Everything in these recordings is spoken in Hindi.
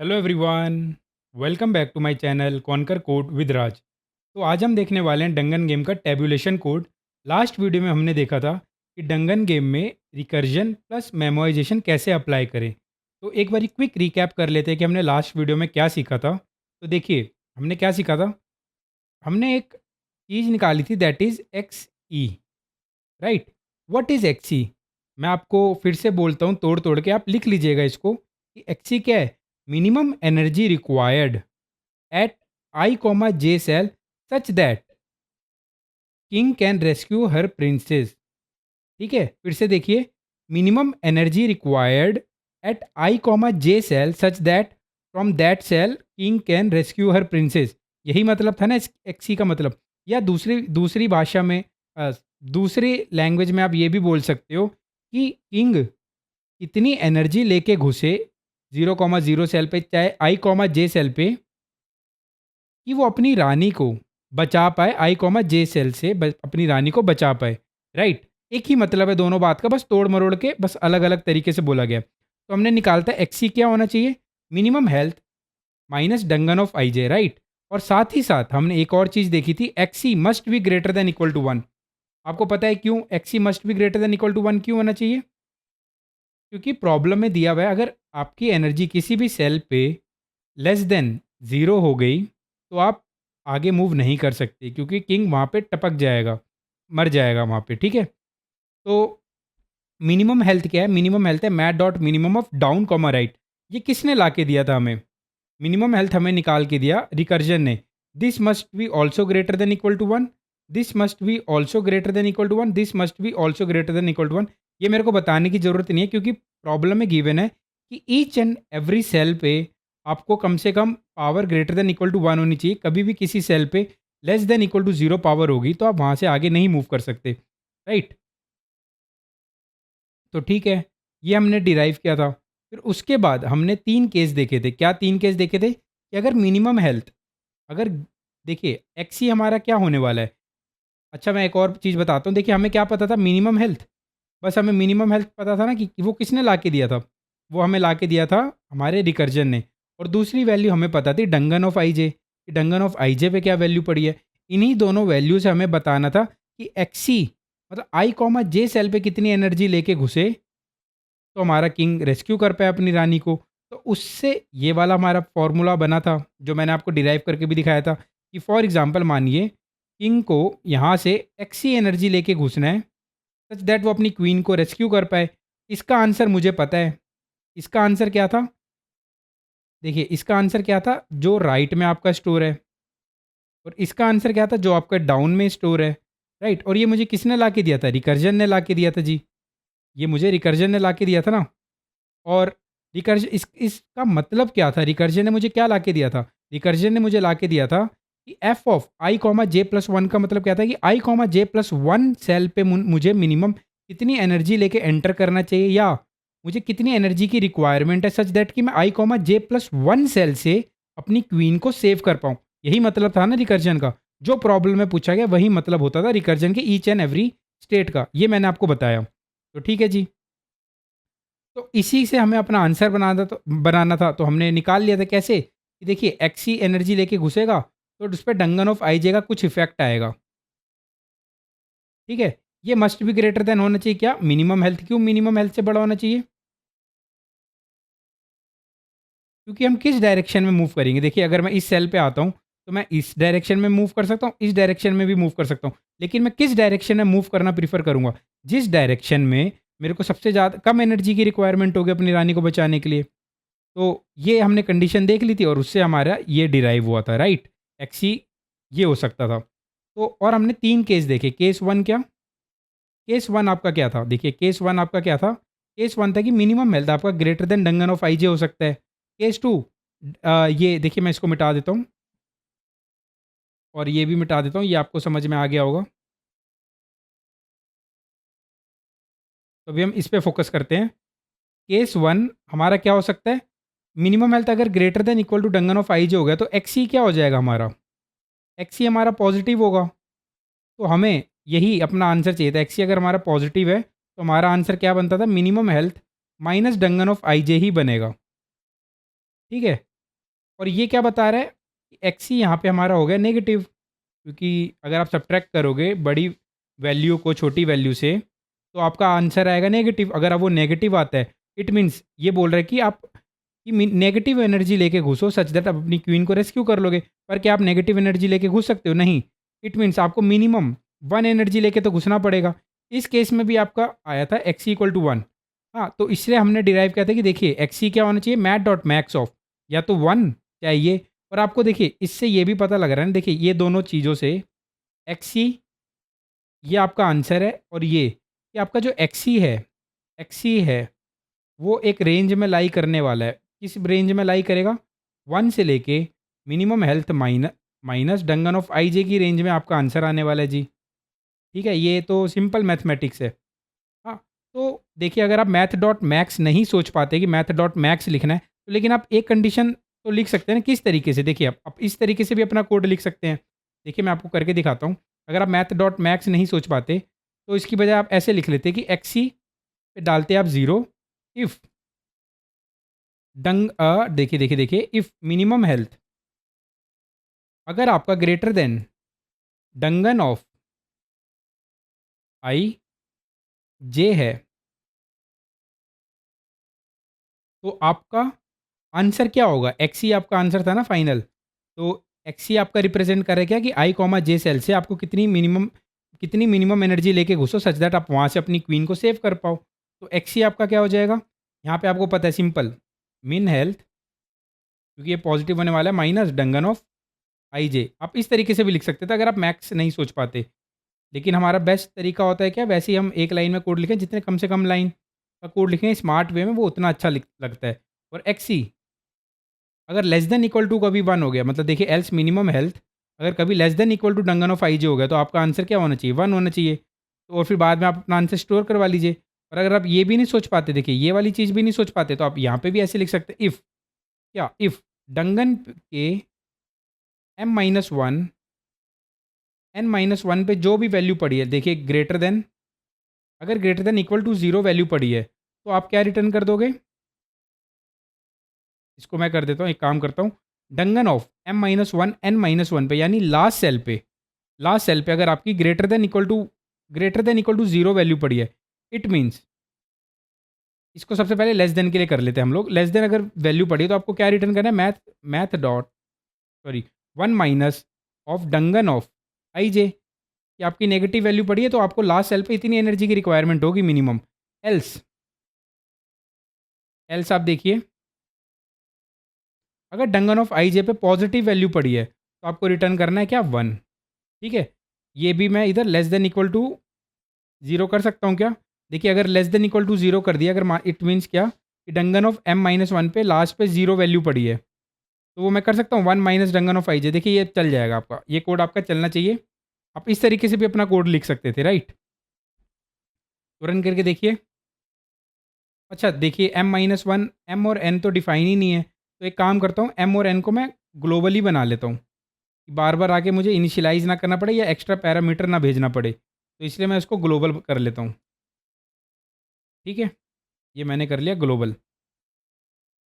Hello everyone, welcome back to my channel Conquer Code with Raj. तो आज हम देखने वाले हैं डंगन गेम का टेबुलेशन कोड। लास्ट वीडियो में हमने देखा था कि डंगन गेम में रिकर्जन प्लस मेमोराइजेशन कैसे अप्लाई करें। तो एक बारी क्विक रिकैप कर लेते हैं कि हमने लास्ट वीडियो में क्या सीखा था। तो देखिए, हमने क्या सीखा था। हमने एक चीज़ निकाली थी, that is x e, right. What is x e? मैं आपको फिर से बोलता हूँ तोड़ तोड़ के, आप लिख लीजिएगा इसको कि एक्स ई क्या है। Minimum energy required at I, J cell such that king can rescue her princess। ठीक है, फिर से देखिए। Minimum energy required eight I, J cell such that from that cell king can rescue her princess। यही मतलब था ना एक्सी का मतलब। या दूसरी दूसरी भाषा में, दूसरी लैंग्वेज में आप ये भी बोल सकते हो कि किंग कितनी एनर्जी लेके घुसे 0,0 सेल पे, चाहे I, J सेल पे, कि वो अपनी रानी को बचा पाए। I, J सेल से अपनी रानी को बचा पाए, राइट। एक ही मतलब है दोनों बात का, बस तोड़ मरोड़ के बस अलग अलग तरीके से बोला गया। तो हमने निकालता है एक्सी क्या होना चाहिए, minimum health minus dungeon of I J, right. और साथ ही साथ हमने एक और चीज़ देखी थी, एक्सी must be greater than equal to 1। आपको पता है क्यों एक्सी must be greater than equal to 1 क्यों होना चाहिए? क्योंकि प्रॉब्लम में दिया हुआ है, अगर आपकी एनर्जी किसी भी सेल पे लेस देन 0 हो गई तो आप आगे मूव नहीं कर सकते, क्योंकि किंग वहाँ पे टपक जाएगा, मर जाएगा वहाँ पे, ठीक है। तो मिनिमम हेल्थ क्या है? मिनिमम हेल्थ है math dot minimum of down comma right. ये किसने ला के दिया था हमें? मिनिमम हेल्थ हमें निकाल के दिया रिकर्जन ने। This must be also greater than equal to 1, this must be also greater than equal to 1, this must be also greater than equal to 1। ये मेरे को बताने की ज़रूरत नहीं है, क्योंकि प्रॉब्लम में गिवन है कि ईच एंड एवरी सेल पे आपको कम से कम power greater than equal to 1 होनी चाहिए। कभी भी किसी सेल पे less than equal to 0 power होगी तो आप वहाँ से आगे नहीं मूव कर सकते, राइट। तो ठीक है, ये हमने डिराइव किया था। फिर उसके बाद हमने 3 केस देखे थे। क्या 3 केस देखे थे? कि अगर मिनिमम हेल्थ, अगर देखिए एक्सी हमारा क्या होने वाला है। अच्छा, मैं एक और चीज़ बताता हूँ। देखिए, हमें क्या पता था? Minimum health. बस हमें मिनिमम हेल्थ पता था ना, कि वो किसने ला के दिया था? वो हमें ला के दिया था हमारे रिकर्जन ने। और दूसरी वैल्यू हमें पता थी डंगन ऑफ आई जे, कि डंगन ऑफ आई जे पे क्या वैल्यू पड़ी है। इन्हीं दोनों वैल्यू से हमें बताना था कि एक्सी मतलब I, J सेल पे कितनी एनर्जी लेके घुसे तो हमारा किंग रेस्क्यू कर पाया अपनी रानी को। तो उससे ये वाला हमारा फॉर्मूला बना था, जो मैंने आपको डिराइव करके भी दिखाया था। कि फॉर एग्जांपल मानिए किंग को यहाँ से एक्सी एनर्जी लेके घुसना है सच दैट वो अपनी क्वीन को रेस्क्यू कर पाए। इसका आंसर मुझे पता है। इसका आंसर क्या था? देखिए, इसका आंसर क्या था? जो राइट में आपका स्टोर है। और इसका आंसर क्या था? जो आपका डाउन में स्टोर है, राइट। और ये मुझे किसने ला के दिया था? रिकर्जन ने ला के दिया था जी। ये मुझे रिकर्जन ने ला के दिया था ना। और रिकर्जन इसका मतलब क्या था? रिकर्जन ने मुझे क्या ला के दिया था? रिकर्जन ने मुझे ला के दिया था कि एफ ऑफ I, J+1 का मतलब क्या था? कि I, J+1 सेल पे मुझे मिनिमम कितनी एनर्जी लेके एंटर करना चाहिए, या मुझे कितनी एनर्जी की रिक्वायरमेंट है सच दैट कि मैं I, J+1 सेल से अपनी क्वीन को सेव कर पाऊँ। यही मतलब था ना रिकर्जन का। जो प्रॉब्लम में पूछा गया वही मतलब होता था रिकर्जन के ईच एंड एवरी स्टेट का। ये मैंने आपको बताया। तो ठीक है जी। तो इसी से हमें अपना आंसर बनाना था, तो हमने निकाल लिया था। कैसे? कि देखिए, एक्सी एनर्जी लेके घुसेगा तो उस पे डंगन ऑफ आई जे का कुछ इफेक्ट आएगा, ठीक है। ये मस्ट बी ग्रेटर देन होना चाहिए क्या? Minimum health. क्यों मिनिमम हेल्थ से बड़ा होना चाहिए? क्योंकि हम किस डायरेक्शन में मूव करेंगे। देखिए, अगर मैं इस सेल पे आता हूँ तो मैं इस डायरेक्शन में मूव कर सकता हूँ, इस डायरेक्शन में भी मूव कर सकता हूँ। लेकिन मैं किस डायरेक्शन में मूव करना प्रीफर करूँगा? जिस डायरेक्शन में मेरे को सबसे ज़्यादा कम एनर्जी की रिक्वायरमेंट होगी अपनी रानी को बचाने के लिए। तो ये हमने कंडीशन देख ली थी और उससे हमारा ये डिराइव हुआ था, राइट। एक्सी ये हो सकता था। तो और हमने 3 केस देखे। केस 1 क्या? केस 1 आपका क्या था? देखिए, केस 1 आपका क्या था? केस 1 था कि मिनिमम हेल्थ आपका greater than Dungan of I j हो सकता है। केस 2, ये देखिए, मैं इसको मिटा देता हूँ और ये भी मिटा देता हूँ, ये आपको समझ में आ गया होगा। तो अभी हम इस पे फोकस करते हैं। केस 1 हमारा क्या हो सकता है? मिनिमम हेल्थ अगर greater than equal to dungeon of I j हो गया तो एक्सी क्या हो जाएगा हमारा? एक्सी हमारा पॉजिटिव होगा। तो हमें यही अपना आंसर चाहिए था। एक्सी अगर हमारा पॉजिटिव है तो हमारा आंसर क्या बनता था? Minimum health minus dungeon of I j ही बनेगा, ठीक है। और ये क्या बता रहा है कि एक्स ही यहाँ पे हमारा हो गया नेगेटिव, क्योंकि अगर आप सब्ट्रैक्ट करोगे बड़ी वैल्यू को छोटी वैल्यू से तो आपका आंसर आएगा नेगेटिव। अगर अब वो नेगेटिव आता है इट मीन्स ये बोल रहा है कि आप नेगेटिव एनर्जी लेके घुसो सच दैट आप अपनी क्वीन को रेस्क्यू कर लोगे। पर क्या आप नेगेटिव एनर्जी लेके घुस सकते हो? नहीं। इट मीन्स आपको मिनिमम वन एनर्जी लेके तो घुसना पड़ेगा। इस केस में भी आपका आया था एक्स इक्वल टू वन। हाँ, तो इसलिए हमने डिराइव किया था कि देखिए एक्स क्या होना चाहिए, मैट डॉट मैक्स ऑफ या तो वन चाहिए। और आपको देखिए इससे ये भी पता लग रहा है ना, देखिए ये दोनों चीज़ों से एक्स ये आपका आंसर है। और ये कि आपका जो एक्स है वो एक रेंज में लाई करने वाला है। किस रेंज में लाई करेगा? वन से लेके minimum health minus dungeon of I j की रेंज में आपका आंसर आने वाला है जी। ठीक है, ये तो सिंपल मैथमेटिक्स है। हाँ, तो देखिए अगर आप मैथ डॉट मैक्स नहीं सोच पाते कि मैथ डॉट मैक्स लिखना है तो लेकिन आप एक कंडीशन तो लिख सकते हैं ना। किस तरीके से? देखिए आप इस तरीके से भी अपना कोड लिख सकते हैं। देखिए मैं आपको करके दिखाता हूँ। अगर आप मैथ डॉट मैक्स नहीं सोच पाते तो इसकी बजाय आप ऐसे लिख लेते कि एक्स सी पे डालते आप ज़ीरो इफ़ देखिए इफ़ मिनिमम हेल्थ अगर आपका ग्रेटर देन डंगन ऑफ आई जे है तो आपका आंसर क्या होगा? एक्स ही आपका आंसर था ना फाइनल। तो एक्स ही आपका रिप्रेजेंट करे क्या कि आई कॉमा जे सेल से आपको कितनी मिनिमम एनर्जी लेके घुसो सच दैट आप वहाँ से अपनी क्वीन को सेव कर पाओ। तो एक्स ही आपका क्या हो जाएगा? यहाँ पे आपको पता है सिंपल मिन हेल्थ, क्योंकि ये पॉजिटिव होने वाला है, माइनस डंगन ऑफ आई जे। आप इस तरीके से भी लिख सकते थे अगर आप मैक्स नहीं सोच पाते। लेकिन हमारा बेस्ट तरीका होता है क्या, वैसे ही हम एक लाइन में कोड लिखें, जितने कम से कम लाइन का कोड लिखें स्मार्ट वे में वो उतना अच्छा लगता है। और एक्स ही अगर लेस देन इक्वल टू कभी वन हो गया, मतलब देखिए एल्स मिनिमम हेल्थ अगर कभी less than equal to dungeon of I j हो गया तो आपका आंसर क्या होना चाहिए? वन होना चाहिए। तो और फिर बाद में आप अपना आंसर स्टोर करवा लीजिए। और अगर आप ये भी नहीं सोच पाते, देखिए ये वाली चीज़ भी नहीं सोच पाते, तो आप यहाँ पे भी ऐसे लिख सकते इफ़ क्या, इफ़ डंगन के M minus one N minus one पे जो भी वैल्यू पड़ी है, देखिए ग्रेटर देन अगर greater than equal to zero value पड़ी है तो आप क्या रिटर्न कर दोगे? इसको मैं कर देता हूँ, एक काम करता हूँ, dungeon of M minus one N minus one पे यानी लास्ट सेल पे अगर आपकी greater than equal to zero value पड़ी है इट मीन्स इसको सबसे पहले लेस देन के लिए कर लेते हैं हम लोग। लेस देन अगर वैल्यू पड़ी है तो आपको क्या रिटर्न करना है? Math dot sorry one minus of dungeon of I j कि आपकी नेगेटिव वैल्यू पड़ी है तो आपको लास्ट सेल पे इतनी एनर्जी की रिक्वायरमेंट होगी मिनिमम। एल्स एल्स आप देखिए अगर डंगन ऑफ आई जे पे पॉजिटिव वैल्यू पड़ी है तो आपको रिटर्न करना है क्या? वन। ठीक है, ये भी मैं इधर less than equal to zero कर सकता हूँ क्या? देखिए अगर less than equal to zero कर दिया, अगर इट मीन्स क्या कि dungeon of M minus one पे लास्ट पे जीरो वैल्यू पड़ी है तो वो मैं कर सकता हूँ one minus dungeon of I J. देखिए ये चल जाएगा आपका, ये कोड आपका चलना चाहिए। आप इस तरीके से भी अपना कोड लिख सकते थे, राइट? तो रन करके देखिए। अच्छा देखिए एम माइनस वन, एम और एन तो डिफाइन ही नहीं है, तो एक काम करता हूँ एम और एन को मैं ग्लोबली बना लेता हूँ, बार बार आके मुझे इनिशियलाइज़ ना करना पड़े या एक्स्ट्रा पैरामीटर ना भेजना पड़े, तो इसलिए मैं इसको ग्लोबल कर लेता हूँ। ठीक है, ये मैंने कर लिया ग्लोबल।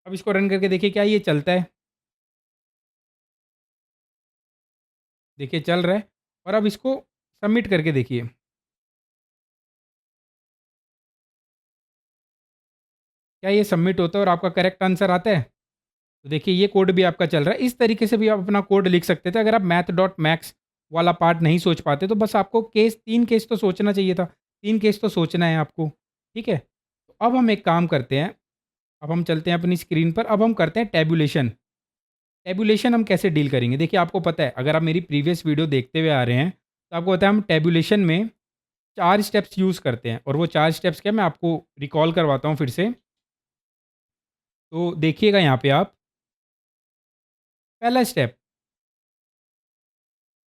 अब इसको रन करके देखिए क्या ये चलता है? देखिए चल रहा है। और अब इसको सबमिट करके देखिए, क्या ये सबमिट होता है और आपका करेक्ट आंसर आता है? तो देखिए ये कोड भी आपका चल रहा है। इस तरीके से भी आप अपना कोड लिख सकते थे। अगर आप मैथ डॉट मैक्स वाला पार्ट नहीं सोच पाते तो बस आपको तीन केस तो सोचना चाहिए था। तीन केस तो सोचना है आपको। ठीक है, तो अब हम एक काम करते हैं, अब हम चलते हैं अपनी स्क्रीन पर, अब हम करते हैं टैबुलेशन। टैबुलेशन हम कैसे डील करेंगे? देखिए आपको पता है, अगर आप मेरी प्रीवियस वीडियो देखते हुए आ रहे हैं तो आपको पता है हम टैबुलेशन में चार स्टेप्स यूज़ करते हैं। और वो चार स्टेप्स क्या, मैं आपको रिकॉल करवाता हूँ फिर से। तो देखिएगा यहाँ पे आप, पहला स्टेप,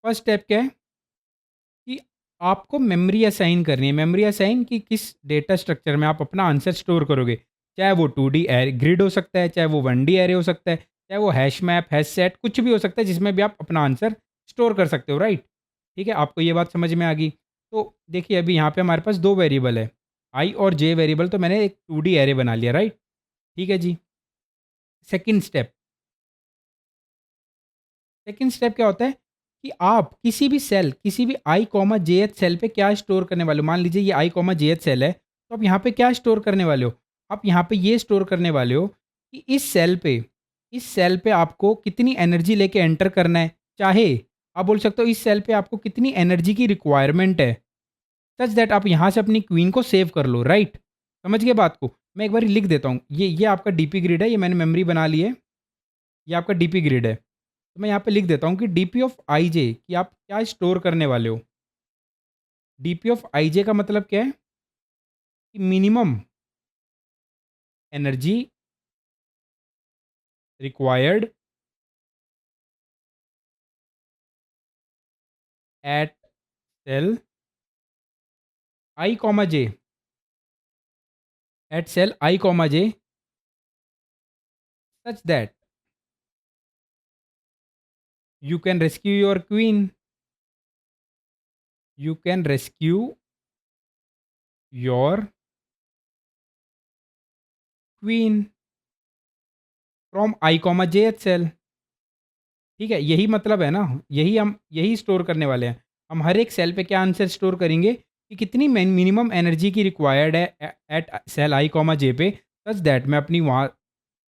फर्स्ट स्टेप क्या है कि आपको मेमोरी असाइन करनी है। मेमोरी असाइन कि किस डेटा स्ट्रक्चर में आप अपना आंसर स्टोर करोगे। चाहे वो 2D एरे ग्रिड हो सकता है, चाहे वो 1D एरे हो सकता है, चाहे वो हैश मैप, हैश सेट, कुछ भी हो सकता है जिसमें भी आप अपना आंसर स्टोर कर सकते हो, राइट? ठीक है, आपको ये बात समझ में आ गई। तो देखिए अभी यहाँ पे हमारे पास दो वेरिएबल है, आई और जे वेरिएबल, तो मैंने एक 2D एरे बना लिया, राइट? ठीक है जी। सेकंड स्टेप, सेकंड स्टेप क्या होता है कि आप किसी भी सेल, किसी भी आई कॉमा जे एच सेल पे क्या स्टोर करने वाले हो। मान लीजिए ये आई कॉमा जे एच सेल है, तो आप यहाँ पे क्या स्टोर करने वाले हो? आप यहाँ पे ये स्टोर करने वाले हो कि इस सेल पे आपको कितनी एनर्जी लेके एंटर करना है। चाहे आप बोल सकते हो इस सेल पे आपको कितनी एनर्जी की रिक्वायरमेंट है, सच दैट आप यहाँ से अपनी क्वीन को सेव कर लो, राइट? समझ गए बात को? मैं एक बार लिख देता हूँ। ये आपका डीपी ग्रिड है, ये मैंने मेमोरी बना ली है। ये आपका डीपी ग्रिड है। तो मैं यहाँ पे लिख देता हूँ कि डीपी ऑफ आईजे कि आप क्या स्टोर करने वाले हो। डीपी ऑफ आईजे का मतलब क्या है कि minimum energy required at cell I comma J, at cell I comma J, such that you can rescue your queen, you can rescue your queen from I comma J H cell. ठीक है, यही मतलब है ना, यही स्टोर करने वाले हैं। हम हर एक सेल पे क्या आंसर स्टोर करेंगे कि कितनी मिनिमम एनर्जी की रिक्वायर्ड है एट सेल आई कॉमा जे पे, सच दैट मैं अपनी वहाँ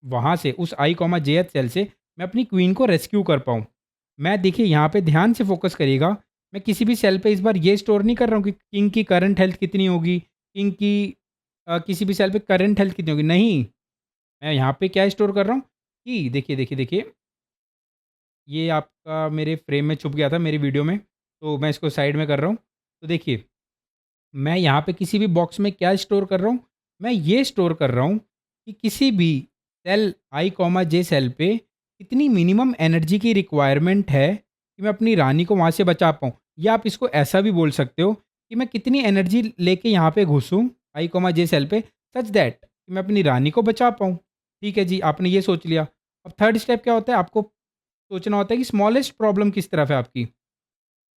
वहाँ से उस आई कॉमा जे एच सेल से मैं अपनी क्वीन को रेस्क्यू कर पाऊँ। मैं देखिए यहाँ पे ध्यान से फोकस करिएगा, मैं किसी भी सेल पे इस बार ये स्टोर नहीं कर रहा हूँ कि किंग की करंट हेल्थ कितनी होगी, किंग की किसी भी सेल पे करंट हेल्थ कितनी होगी, नहीं। मैं यहाँ पे क्या स्टोर कर रहा हूँ कि देखिए, ये आपका मेरे फ्रेम में छुप गया था मेरी वीडियो में, तो मैं इसको साइड में कर रहा हूँ। तो देखिए, मैं यहाँ पे किसी भी बॉक्स में क्या स्टोर कर रहा हूँ, मैं ये स्टोर कर रहा हूँ कि किसी भी cell I comma J cell पे कितनी मिनिमम एनर्जी की रिक्वायरमेंट है कि मैं अपनी रानी को वहाँ से बचा पाऊँ। या आप इसको ऐसा भी बोल सकते हो कि मैं कितनी एनर्जी लेके यहाँ पे घुसूँ आई कॉमा जे सेल पे, सच दैट कि मैं अपनी रानी को बचा पाऊँ। ठीक है जी, आपने ये सोच लिया। अब थर्ड स्टेप क्या होता है, आपको सोचना होता है कि स्मॉलेस्ट प्रॉब्लम किस तरफ है आपकी।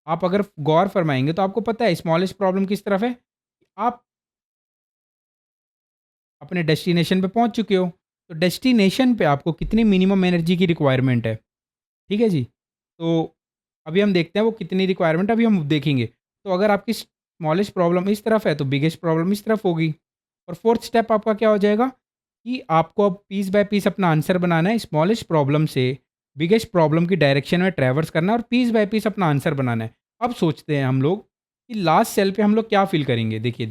आप अगर गौर फरमाएँगे तो आपको पता है स्मॉलेस्ट प्रॉब्लम किस तरफ है। आप अपने डेस्टिनेशन पे पहुँच चुके हो। तो डेस्टिनेशन पे आपको कितनी मिनिमम एनर्जी की रिक्वायरमेंट है। ठीक है जी? तो अभी हम देखते हैं वो कितनी रिक्वायरमेंट अभी हम देखेंगे। तो अगर आपकी स्मॉलेस्ट प्रॉब्लम इस तरफ है तो बिगेस्ट प्रॉब्लम इस तरफ होगी। और फोर्थ स्टेप आपका क्या हो जाएगा कि आपको अब पीस बाय पीस अपना आंसर बनाना है। स्मॉलेस्ट प्रॉब्लम से बिगेस्ट प्रॉब्लम की डायरेक्शन में ट्रैवर्स करना है और पीस बाय पीस अपना आंसर बनाना है। अब सोचते हैं हम लोग कि लास्ट सेल पे हम लोग क्या फ़ील करेंगे। देखिए,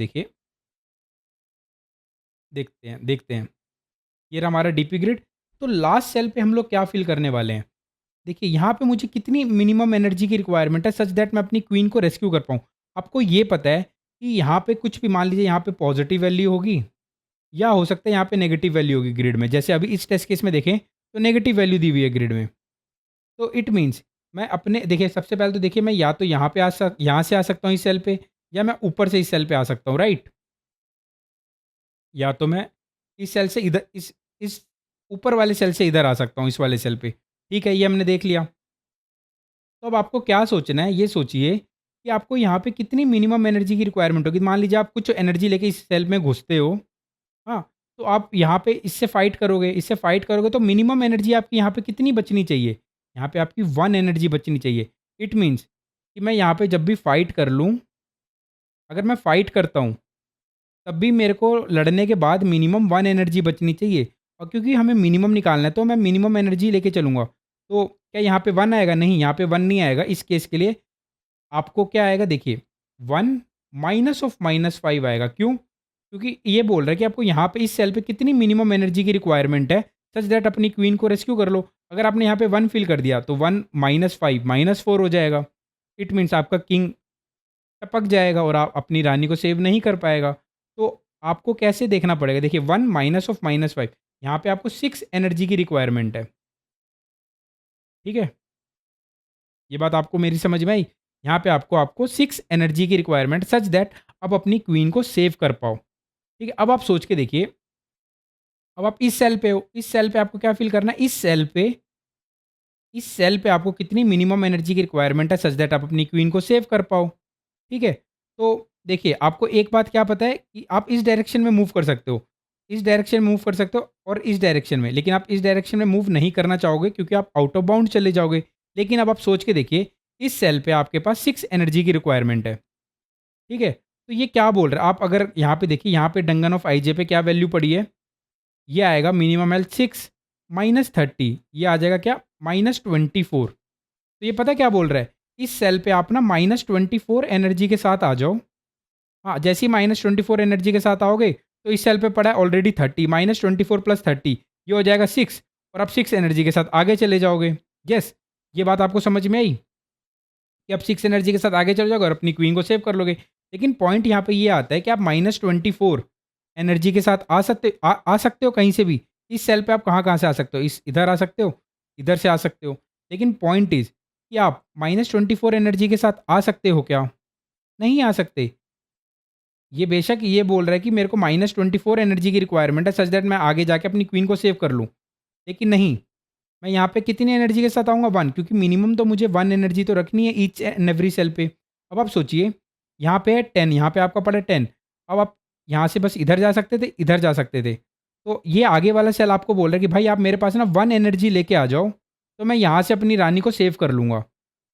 देखते हैं। ये रहा हमारा डीपी ग्रिड। तो लास्ट सेल पे हम लोग क्या फ़ील करने वाले हैं। देखिए, यहाँ पे मुझे कितनी मिनिमम एनर्जी की रिक्वायरमेंट है सच दैट मैं अपनी क्वीन को रेस्क्यू कर पाऊँ। आपको ये पता है कि यहाँ पे कुछ भी मान लीजिए यहाँ पे पॉजिटिव वैल्यू होगी या हो सकता है यहाँ पे नेगेटिव वैल्यू होगी ग्रिड में। जैसे अभी इस टेस्ट केस में देखें तो नेगेटिव वैल्यू दी हुई है ग्रिड में। तो इट मीन्स मैं अपने देखिए सबसे पहले तो देखिए मैं या तो यहाँ पे यहाँ से आ सकता हूँ इस सेल पे, या मैं ऊपर से इस सेल पे आ सकता हूँ, राइट? या तो मैं इस सेल से इधर इस ऊपर वाले सेल से इधर आ सकता हूँ इस वाले सेल पे। ठीक है, ये हमने देख लिया। तो अब आपको क्या सोचना है, ये सोचिए कि आपको यहाँ पे कितनी मिनिमम एनर्जी की रिक्वायरमेंट होगी। मान लीजिए आप कुछ एनर्जी लेके इस सेल में घुसते हो, हाँ, तो आप यहाँ पे इससे फाइट करोगे तो मिनिमम एनर्जी आपकी यहाँ पे कितनी बचनी चाहिए? यहाँ पे आपकी 1 एनर्जी बचनी चाहिए। इट मीन्स कि मैं यहाँ पे जब भी फाइट कर लूँ, अगर मैं फाइट करता हूँ, तब भी मेरे को लड़ने के बाद मिनिमम 1 एनर्जी बचनी चाहिए। और क्योंकि हमें मिनिमम निकालना है तो मैं मिनिमम एनर्जी लेके चलूँगा। तो क्या यहाँ पे 1 आएगा? नहीं, यहाँ पे 1 नहीं आएगा। इस केस के लिए आपको क्या आएगा देखिए, 1 माइनस ऑफ -5 आएगा। क्यों? क्योंकि ये बोल रहा है कि आपको यहाँ पे इस सेल पे कितनी मिनिमम एनर्जी की रिक्वायरमेंट है, सच दैट अपनी क्वीन को रेस्क्यू कर लो। अगर आपने यहाँ पे 1 फ़िल कर दिया तो 1 -5 -4 हो जाएगा। इट मीन्स आपका किंग टपक जाएगा और आप अपनी रानी को सेव नहीं कर पाएगा। तो आपको कैसे देखना पड़ेगा, देखिए 1 माइनस ऑफ -5, यहाँ पे आपको 6 एनर्जी की रिक्वायरमेंट है। ठीक है? ये बात आपको मेरी समझ में आई? यहाँ पे आपको आपको 6 एनर्जी की रिक्वायरमेंट सच दैट आप अपनी क्वीन को सेव कर पाओ। ठीक है? अब आप सोच के देखिए, अब आप इस सेल पे हो, इस सेल पे आपको क्या फ़ील करना है, इस सेल पे आपको कितनी मिनिमम एनर्जी की रिक्वायरमेंट है सच दैट आप अपनी क्वीन को सेव कर पाओ। ठीक है? तो देखिए, आपको एक बात क्या पता है कि आप इस डायरेक्शन में मूव कर सकते हो, इस डायरेक्शन में मूव कर सकते हो और इस डायरेक्शन में, लेकिन आप इस डायरेक्शन में मूव नहीं करना चाहोगे क्योंकि आप आउट ऑफ बाउंड चले जाओगे। लेकिन अब आप सोच के देखिए, इस सेल पे आपके पास 6 एनर्जी की रिक्वायरमेंट है, ठीक है? तो ये क्या बोल रहा है, आप अगर यहाँ पे देखिए, यहाँ पे डंगन ऑफ आई जे पे क्या वैल्यू पड़ी है? ये आएगा मिनिमम हेल्थ 6 माइनस 30, ये आ जाएगा क्या? -24। तो ये पता क्या बोल रहा है? इस सेल पे आप ना -24 एनर्जी के साथ आ जाओ। हाँ, जैसे ही -24 एनर्जी के साथ आओगे, तो इस सेल पे पड़ा है ऑलरेडी 30, -24 प्लस 30 ये हो जाएगा 6, और आप 6 एनर्जी के साथ आगे चले जाओगे। यस, ये बात आपको समझ में आई कि आप 6 एनर्जी के साथ आगे चले जाओगे और अपनी क्वीन को सेव कर लोगे। लेकिन पॉइंट यहाँ पे ये आता है कि आप -24 एनर्जी के साथ आ सकते हो कहीं से भी। इस सेल पे आप कहाँ-कहाँ से आ सकते हो? इधर आ सकते हो, इधर से आ सकते हो। लेकिन पॉइंट इज़ कि आप -24 एनर्जी के साथ आ सकते हो क्या? नहीं आ सकते। ये बेशक ये बोल रहा है कि मेरे को -24 एनर्जी की रिक्वायरमेंट है सच दैट मैं आगे जाके अपनी क्वीन को सेव कर लूँ। लेकिन नहीं, मैं यहाँ पे कितनी एनर्जी के साथ आऊँगा? 1, क्योंकि मिनिमम तो मुझे 1 एनर्जी तो रखनी है ईच एंड एवरी सेल पे। अब आप सोचिए, यहाँ पे है 10, यहाँ पे आपका पड़ा है 10। अब आप यहाँ से बस इधर जा सकते थे, इधर जा सकते थे। तो ये आगे वाला सेल आपको बोल रहा है कि भाई आप मेरे पास ना 1 एनर्जी लेके आ जाओ, तो मैं यहाँ से अपनी रानी को सेव कर लूँगा।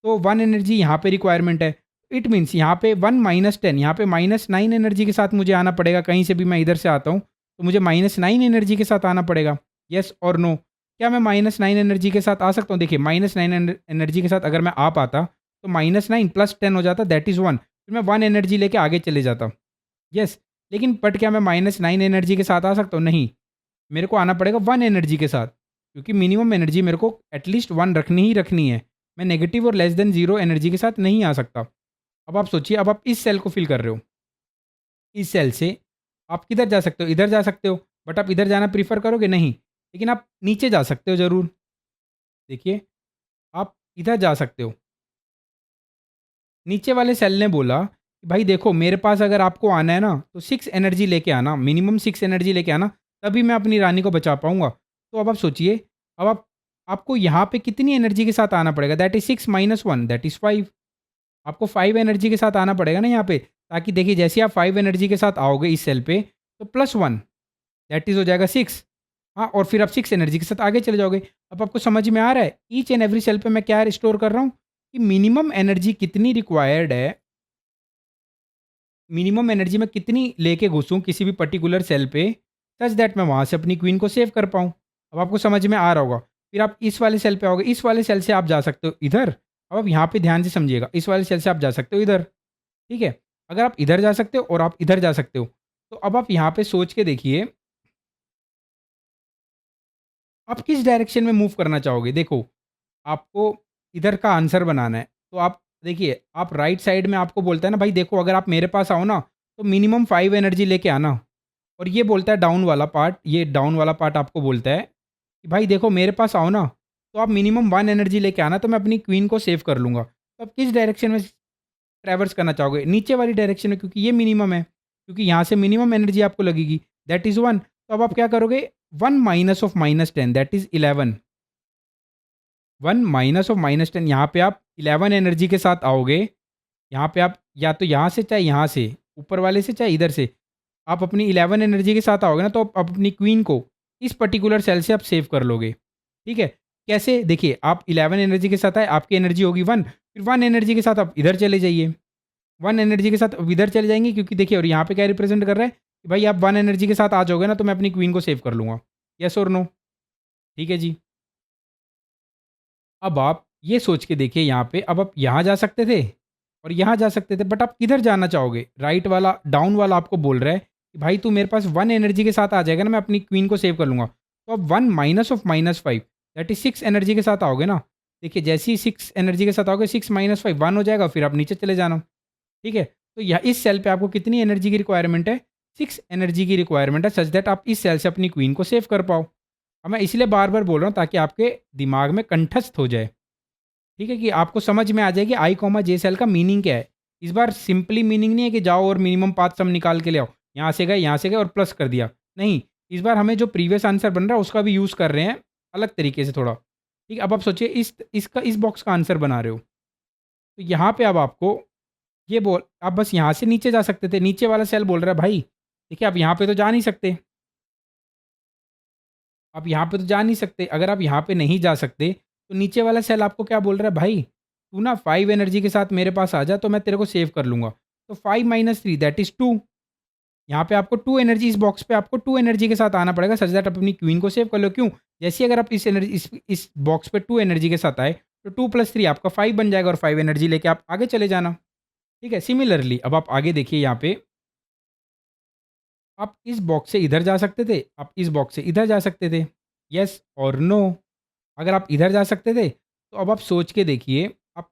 तो 1 एनर्जी यहाँ पे रिक्वायरमेंट है। इट मीन्स यहाँ पे 1 माइनस 10, यहाँ पे -9 एनर्जी के साथ मुझे आना पड़ेगा। कहीं से भी मैं इधर से आता हूँ, तो मुझे -9 एनर्जी के साथ आना पड़ेगा। येस और नो? क्या मैं -9 एनर्जी के साथ आ सकता हूँ? देखिए, -9 एनर्जी के साथ अगर मैं आ पाता, तो -9 प्लस 10 हो जाता, दैट इज़ 1। फिर मैं 1 एनर्जी लेके आगे चले जाता। येस, लेकिन बट क्या मैं -9 एनर्जी के साथ आ सकता हूँ? नहीं, मेरे को आना पड़ेगा 1 एनर्जी के साथ, क्योंकि मिनिमम एनर्जी मेरे को एटलीस्ट 1 रखनी ही रखनी है। मैं नेगेटिव और लेस देन 0 एनर्जी के साथ नहीं आ सकता। अब आप सोचिए, अब आप इस सेल को फ़िल कर रहे हो। इस सेल से आप किधर जा सकते हो? इधर जा सकते हो, बट आप इधर जाना प्रेफ़र करोगे? नहीं। लेकिन आप नीचे जा सकते हो ज़रूर। देखिए, आप इधर जा सकते हो। नीचे वाले सेल ने बोला कि भाई देखो, मेरे पास अगर आपको आना है ना, तो 6 एनर्जी लेके आना, मिनिमम 6 एनर्जी लेके आना, तभी मैं अपनी रानी को बचा पाऊँगा। तो अब आप सोचिए, अब आपको यहाँ पे कितनी एनर्जी के साथ आना पड़ेगा? That is 6 minus 1 that is 5। आपको 5 एनर्जी के साथ आना पड़ेगा ना यहाँ पे, ताकि देखिए जैसे ही आप 5 एनर्जी के साथ आओगे इस सेल पे, तो +1 दैट इज़ हो जाएगा 6। हाँ, और फिर आप 6 एनर्जी के साथ आगे चले जाओगे। अब आपको समझ में आ रहा है, ईच एंड एवरी सेल पे मैं क्या स्टोर कर रहा हूँ, कि मिनिमम एनर्जी कितनी रिक्वायर्ड है, मिनिमम एनर्जी मैं कितनी लेके घुसूँ किसी भी पर्टिकुलर सेल पे, सच दैट मैं वहाँ से अपनी क्वीन को सेव कर पाऊँ। अब आपको समझ में आ रहा होगा। फिर आप इस वाले सेल पे आओगे, इस वाले सेल से आप जा सकते हो इधर। अब आप यहाँ पे ध्यान से समझिएगा, इस वाले सेल से आप जा सकते हो इधर, ठीक है? अगर आप इधर जा सकते हो और आप इधर जा सकते हो, तो अब आप यहाँ पे सोच के देखिए, आप किस डायरेक्शन में मूव करना चाहोगे? देखो, आपको इधर का आंसर बनाना है, तो आप देखिए, आप राइट साइड में आपको बोलता है ना भाई देखो, अगर आप मेरे पास आओ ना, तो मिनिमम 5 एनर्जी लेके आना। और ये बोलता है डाउन वाला पार्ट, ये डाउन वाला पार्ट आपको बोलता है कि भाई देखो मेरे पास आओ ना, तो आप मिनिमम 1 एनर्जी लेके आना, तो मैं अपनी क्वीन को सेव कर लूँगा। तो आप किस डायरेक्शन में ट्रैवर्स करना चाहोगे? नीचे वाली डायरेक्शन में, क्योंकि ये मिनिमम है, क्योंकि यहाँ से मिनिमम एनर्जी आपको लगेगी, दैट इज़ 1। तो अब आप क्या करोगे? 1 minus of -10 that is 11। 1 minus of -10, यहाँ पे आप 11 एनर्जी के साथ आओगे। यहाँ पे आप या तो यहाँ से चाहे यहाँ से, ऊपर वाले से चाहे इधर से, आप अपनी 11 एनर्जी के साथ आओगे ना, तो आप अपनी क्वीन को इस पर्टिकुलर सेल से आप सेव कर लोगे। ठीक है? कैसे? देखिए, आप 11 एनर्जी के साथ आए, आपकी एनर्जी होगी 1, फिर 1 एनर्जी के साथ आप इधर चले जाइए। 1 एनर्जी के साथ अब इधर चले जाएँगे, क्योंकि देखिए, और यहाँ पे क्या रिप्रेज़ेंट कर रहा है कि भाई आप 1 एनर्जी के साथ आ जाओगे ना, तो मैं अपनी क्वीन को सेव कर लूँगा। येस और नो? ठीक है जी। अब आप ये सोच के देखिए, यहाँ पे अब आप यहाँ जा सकते थे और यहाँ जा सकते थे, बट आप किधर जाना चाहोगे? राइट वाला, डाउन वाला आपको बोल रहा है कि भाई तू मेरे पास 1 एनर्जी के साथ आ जाएगा ना, मैं अपनी क्वीन को सेव कर लूँगा। तो अब 1 minus of -5 that is 6 energy के साथ आओगे ना, देखिए जैसे ही 6 एनर्जी के साथ आओगे, 6 माइनस 5 1 हो जाएगा, फिर आप नीचे चले जाना। ठीक है? तो यहाँ इस सेल पे आपको कितनी एनर्जी की रिक्वायरमेंट है? 6 एनर्जी की रिक्वायरमेंट है, सच दैट आप इस सेल से अपनी क्वीन को सेव कर पाओ। अब मैं इसलिए बार-बार बोल रहा हूँ, ताकि आपके दिमाग में कंठस्थ हो जाए। ठीक है, कि आपको समझ में आ जाए कि आई कॉमा जे सेल का मीनिंग क्या है। इस बार सिंपली मीनिंग नहीं है कि जाओ और मिनिमम पाथ सम निकाल के ले आओ। यहाँ से गए और प्लस कर दिया। नहीं, इस बार हमें जो प्रीवियस आंसर बन रहा है उसका भी यूज़ कर रहे हैं, अलग तरीके से थोड़ा। ठीक है, अब आप सोचिए इस बॉक्स का आंसर बना रहे हो। तो यहाँ पे अब आपको ये बोल आप बस यहाँ से नीचे जा सकते थे। नीचे वाला सेल बोल रहा है भाई, देखिए आप यहाँ पे तो जा नहीं सकते। आप यहाँ पे तो जा नहीं सकते। अगर आप यहाँ पे नहीं जा सकते, तो नीचे वाला सेल आपको क्या बोल रहा है, भाई तू ना 5 एनर्जी के साथ मेरे पास आ जा तो मैं तेरे को सेव कर लूँगा। तो 5 माइनस 3 दैट इज़ 2। यहाँ पे आपको 2 एनर्जी, इस बॉक्स पे आपको 2 एनर्जी के साथ आना पड़ेगा सच दैट आप अपनी क्वीन को सेव कर लो। क्यों? जैसे ही अगर आप इस बॉक्स पे 2 एनर्जी के साथ आए, तो 2 प्लस 3 आपका 5 बन जाएगा और 5 एनर्जी लेके आप आगे चले जाना। ठीक है? सिमिलरली अब आप आगे देखिए यहाँ पे, आप इस बॉक्स से इधर जा सकते थे, आप इस बॉक्स से इधर जा सकते थे। येस और नो? अगर आप इधर जा सकते थे, तो अब आप सोच के देखिए, आप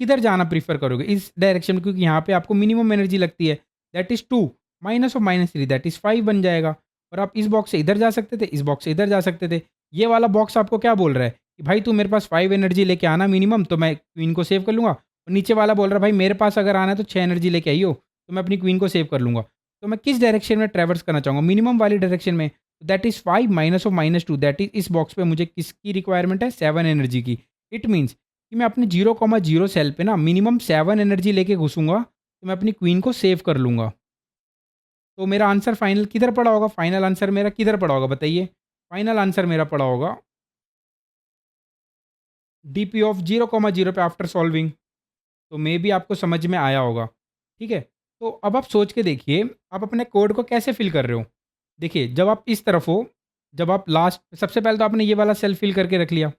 किधर जाना प्रेफ़र करोगे? इस डायरेक्शन में, क्योंकि यहाँ पे आपको मिनिमम एनर्जी लगती है, that is 2 minus of -3 that is 5 बन जाएगा। और आप इस बॉक्स से इधर जा सकते थे, इस बॉक्स से इधर जा सकते थे। ये वाला बॉक्स आपको क्या बोल रहा है कि भाई तू मेरे पास 5 एनर्जी लेके आना मिनिमम, तो मैं क्वीन को सेव कर लूँगा। और नीचे वाला बोल रहा है भाई मेरे पास अगर आना है तो 6 एनर्जी लेके आइयो, तो मैं अपनी क्वीन को सेव कर लूँगा। तो मैं किस डायरेक्शन में ट्रैवर्स करना चाहूँगा? मिनिमम वाली डायरेक्शन में। That is 5 minus of -2 that is, इस बॉक्स पे मुझे किसकी रिक्वायरमेंट है? 7 एनर्जी की। इट मीन्स कि मैं अपने 0,0 सेल पे ना मिनिमम 7 एनर्जी लेके घुसूँगा, तो मैं अपनी क्वीन को सेव कर लूँगा। तो मेरा आंसर फाइनल किधर पड़ा होगा? फाइनल आंसर मेरा किधर पड़ा होगा बताइए? फाइनल आंसर मेरा पड़ा होगा डीपी ऑफ 0,0 पे आफ्टर सॉल्विंग। तो मे बी आपको समझ में आया होगा। ठीक है? तो अब आप सोच के देखिए, आप अपने कोड को कैसे फिल कर रहे हो? देखिए, जब आप इस तरफ हो, जब आप लास्ट, सबसे पहले तो आपने ये वाला सेल फिल करके रख लिया।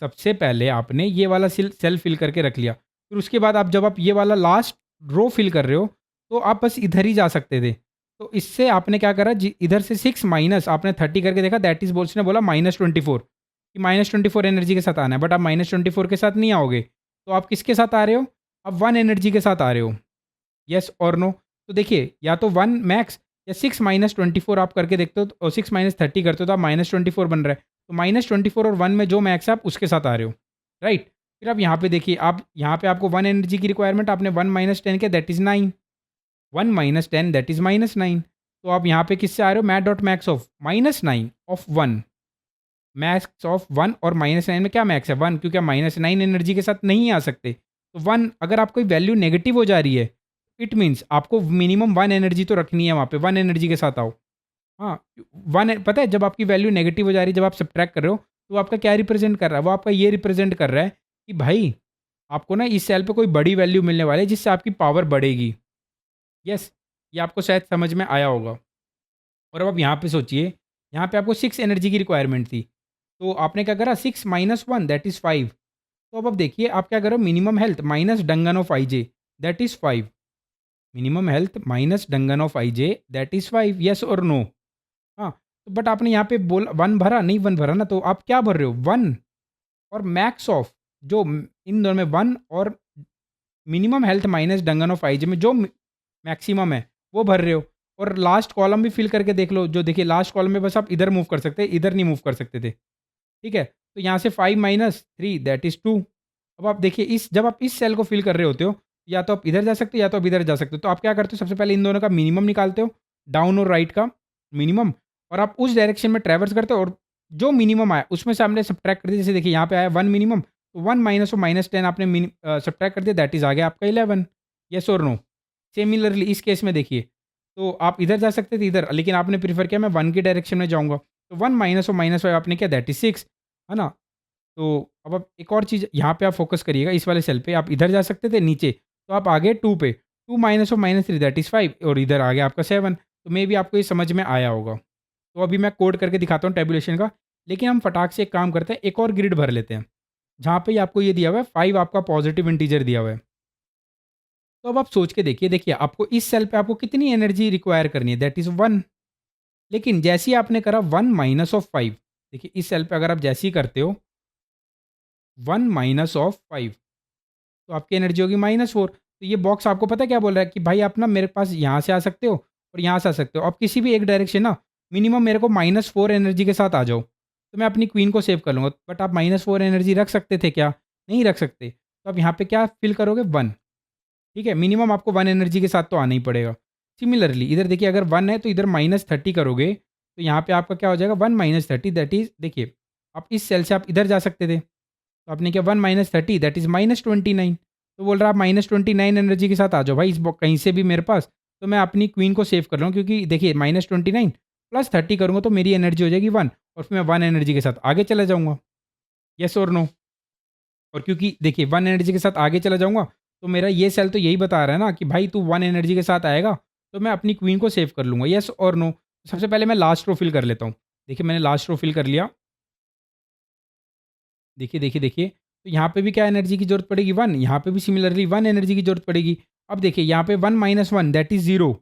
सबसे पहले आपने ये वाला सेल फिल करके रख लिया। फिर उसके बाद आप, जब आप ये वाला लास्ट रो फिल कर रहे हो, तो आप बस इधर ही जा सकते थे। तो इससे आपने क्या करा, इधर से 6 माइनस आपने 30 करके देखा, दैट इज़, बोल्स ने बोला -24 कि -24 एनर्जी के साथ आना है, बट आप -24 के साथ नहीं आओगे। तो आप किसके साथ आ रहे हो? आप 1 एनर्जी के साथ आ रहे हो। येस और नो? तो देखिए, या तो 1 मैक्स या 6 माइनस 24 आप करके देखते हो, और 6 माइनस 30 करते हो तो आप -24 बन रहा है। तो -24 और 1 में जो मैक्स है आप उसके साथ आ रहे हो, राइट? फिर आप यहाँ पे देखिए, आप यहाँ पे आपको 1 एनर्जी की रिक्वायरमेंट, आपने 1 माइनस 10 किया that is 9। 1 minus 10 that is -9। तो आप यहाँ पे किससे आ रहे हो? Mat dot max of -9 of 1। Max of 1 और -9 में क्या मैक्स है? 1, क्योंकि आप -9 एनर्जी के साथ नहीं आ सकते। तो 1, अगर आप कोई वैल्यू नेगेटिव हो जा रही है, इट मीन्स आपको मिनिमम 1 एनर्जी तो रखनी है वहाँ पे, 1 एनर्जी के साथ आओ। हाँ, 1 पता है, जब आपकी वैल्यू नेगेटिव हो जा रही है, जब आप सब्ट्रैक्ट कर रहे हो, तो वो आपका क्या रिप्रेज़ेंट कर रहा है? वो आपका ये रिप्रेज़ेंट कर रहा है कि भाई, आपको ना इस सेल पे कोई बड़ी वैल्यू मिलने वाली है, जिससे आपकी पावर बढ़ेगी। येस, ये आपको शायद समझ में आया होगा। और अब आप यहाँ पे सोचिए, यहाँ पे आपको 6 एनर्जी की रिक्वायरमेंट थी। तो आपने क्या करा? 6 माइनस 1 दैट इज़ 5। तो अब आप देखिए, आप क्या करो? Minimum health minus dungeon of IJ that is 5। Minimum health minus dungeon of IJ that is 5। Yes और नो? हाँ, तो बट आपने यहाँ पे बोल 1 भरा, नहीं 1 भरा ना, तो आप क्या भर रहे हो? 1 और मैक्स ऑफ, जो इन दोनों में 1 और minimum health minus dungeon of IJ में जो मैक्सिमम है, वो भर रहे हो। और लास्ट कॉलम भी फिल करके देख लो, जो देखिए लास्ट कॉलम में बस आप इधर मूव कर सकते हैं, इधर नहीं मूव कर सकते थे। ठीक है? तो यहाँ से 5 माइनस 3 दैट इज़ 2। अब आप देखिए, इस जब आप इस सेल को फिल कर रहे होते हो, या तो आप इधर जा सकते हो या तो आप इधर जा सकते हो। तो आप क्या करते हो? सबसे पहले इन दोनों का मिनिमम निकालते हो, डाउन और राइट का मिनिमम, और आप उस डायरेक्शन में ट्रैवर्स करते हो, और जो मिनिमम आया उसमें से आपने सब्ट्रैक्ट कर दिया। जैसे देखिए, यहाँ पे आया 1 मिनिमम, तो 1 माइनस और -10 आपने सब्ट्रैक्ट कर दिया, दैट इज़ आ गया आपका 11। येस और नो? सिमिलरली इस केस में देखिए, तो आप इधर जा सकते थे इधर, लेकिन आपने प्रेफ़र किया मैं 1 की डायरेक्शन में जाऊँगा। तो 1 माइनस और -5 आपने किया दैट इज़ 6, है ना? तो अब आप एक और चीज़ यहाँ पे आप फ़ोकस करिएगा, इस वाले सेल पे आप इधर जा सकते थे नीचे, तो आप आ गए 2 पे, 2 माइनस और -3 दैट इज़ 5, और इधर आ गया आपका 7। तो मे बी आपको ये समझ में आया होगा। तो अभी मैं कोड करके दिखाता हूँ टैबुलेशन का, लेकिन हम फटाक से एक काम करते हैं, एक और ग्रिड भर लेते हैं, जहाँ पे आपको ये दिया हुआ है 5 आपका पॉज़िटिव इंटीजर दिया हुआ है। तो अब आप सोच के देखिए, देखिए आपको इस सेल पे आपको कितनी एनर्जी रिक्वायर करनी है? That is 1। लेकिन जैसे ही आपने करा 1 माइनस ऑफ 5, देखिए इस सेल पे अगर आप जैसे ही करते हो 1 माइनस ऑफ 5, तो आपकी एनर्जी होगी -4। तो ये बॉक्स आपको पता है क्या बोल रहा है कि भाई आप ना मेरे पास यहाँ से आ सकते हो और यहाँ से आ सकते हो। आप किसी भी एक डायरेक्शन ना मिनिमम मेरे को -4 एनर्जी के साथ आ जाओ, तो मैं अपनी क्वीन को सेव कर लूँगा। बट आप -4 एनर्जी रख सकते थे क्या? नहीं रख सकते। तो आप यहाँ पे क्या फ़िल करोगे? 1। ठीक है? मिनिमम आपको 1 एनर्जी के साथ तो आना ही पड़ेगा। सिमिलरली इधर देखिए, अगर 1 है तो इधर -30 करोगे, तो यहाँ पे आपका क्या हो जाएगा? 1 माइनस 30 दैट इज़, देखिए आप इस सेल से आप इधर जा सकते थे। तो आपने किया 1 माइनस 30 दैट इज़ -29। तो बोल रहा है आप -29 एनर्जी के साथ आ जाओ भाई, इस कहीं से भी मेरे पास, तो मैं अपनी क्वीन को सेव कर रहा हूँ, क्योंकि देखिए -29 प्लस 30 करूँगा तो मेरी एनर्जी हो जाएगी 1, और फिर मैं 1 एनर्जी के साथ आगे चला जाऊँगा। येस और नो? और क्योंकि देखिए 1 एनर्जी के साथ आगे चला जाऊँगा, तो मेरा ये सेल तो यही बता रहा है ना कि भाई तू 1 एनर्जी के साथ आएगा, तो मैं अपनी क्वीन को सेव कर लूँगा, येस और नो? सबसे पहले मैं लास्ट रो फिल कर लेता हूँ। देखिए मैंने लास्ट रो फिल कर लिया। देखिए, देखिए, देखिए, तो यहाँ पे भी क्या एनर्जी की ज़रूरत पड़ेगी 1, यहाँ पे भी सिमिलरली 1 एनर्जी की ज़रूरत पड़ेगी। अब देखिए यहाँ पे 1 माइनस 1 दैट इज़ 0।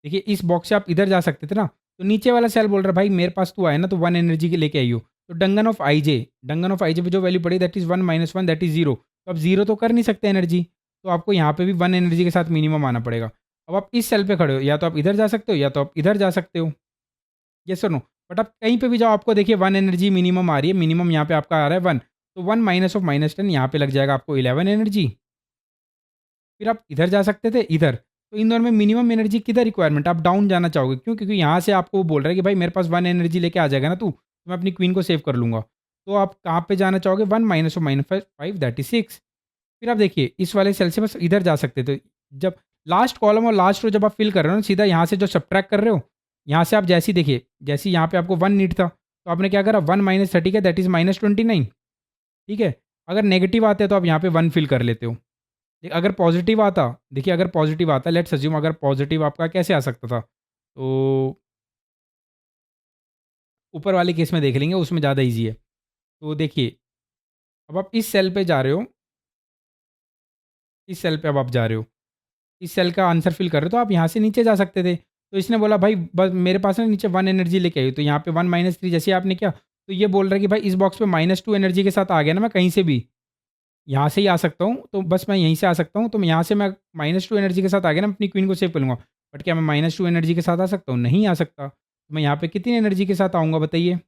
देखिए इस बॉक्स से आप इधर जा सकते थे ना, तो नीचे वाला सेल बोल रहा है भाई मेरे पास तू आया ना तो 1 एनर्जी के लेके आई हो। तो डंगन ऑफ आईजे पे जो वैल्यू पड़ी that is 1 minus 1 that is 0। तो अब 0 तो कर नहीं सकते एनर्जी, तो आपको यहाँ पे भी 1 एनर्जी के साथ मिनिमम आना पड़ेगा। अब आप इस सेल पे खड़े हो, या तो आप इधर जा सकते हो या तो आप इधर जा सकते हो। येस और नो? बट आप कहीं पे भी जाओ आपको देखिए 1 एनर्जी मिनिमम आ रही है, मिनिमम यहाँ पे आपका आ रहा है 1। तो 1 माइनस ऑफ -10 यहाँ पे लग जाएगा आपको 11 एनर्जी। फिर आप इधर जा सकते थे, इधर। तो इन दोनों में मिनिमम एनर्जी किधर रिक्वायरमेंट आप डाउन जाना चाहोगे, क्यों? क्योंकि यहाँ से आपको वो बोल रहा है कि भाई मेरे पास 1 एनर्जी लेके आ जाएगा ना तू, तो मैं अपनी क्वीन को सेव कर लूँगा। तो आप कहाँ पे जाना चाहोगे? 1 माइनस ऑफ -5 दैट इज़ 6। फिर आप देखिए इस वाले सेल से बस इधर जा सकते थे। जब लास्ट कॉलम और लास्ट रो जब आप फिल कर रहे हो ना, सीधा यहाँ से जो सब्ट्रैक्ट कर रहे हो, यहाँ से आप जैसे ही देखिए, जैसे ही यहाँ पे आपको 1 नीड था, तो आपने क्या करा 1 माइनस 30 का दैट इज़ -29। ठीक है? अगर नेगेटिव आते हैं तो आप यहाँ पे 1 फिल कर लेते हो। अगर पॉजिटिव आता, देखिए अगर पॉजिटिव आता, लेट्स अज्यूम अगर पॉजिटिव आपका कैसे आ सकता था? तो ऊपर वाले केस में देख लेंगे, उसमें ज़्यादा ईज़ी है। तो देखिए, अब आप इस सेल पे जा रहे हो, इस सेल पे अब आप जा रहे हो। इस सेल का आंसर फिल कर रहे हो, तो आप यहाँ से नीचे जा सकते थे। तो इसने बोला भाई बस मेरे पास ना नीचे 1 एनर्जी लेके आई हो, तो यहाँ पे 1 माइनस 3 जैसे ही आपने किया, तो ये बोल रहा है कि भाई इस बॉक्स पे -2 एनर्जी के साथ आ गया ना मैं कहीं से भी, यहाँ से ही आ सकता हूँ, तो बस मैं यहीं से आ सकता हूँ, तो मैं यहाँ से मैं -2 एनर्जी के साथ आ गया ना अपनी क्वीन को सेव कर लूँगा। बट क्या मैं -2 एनर्जी के साथ आ सकता हूँ? नहीं आ सकता। तो मैं यहाँ पे कितनी एनर्जी के साथ आऊँगा बताइए?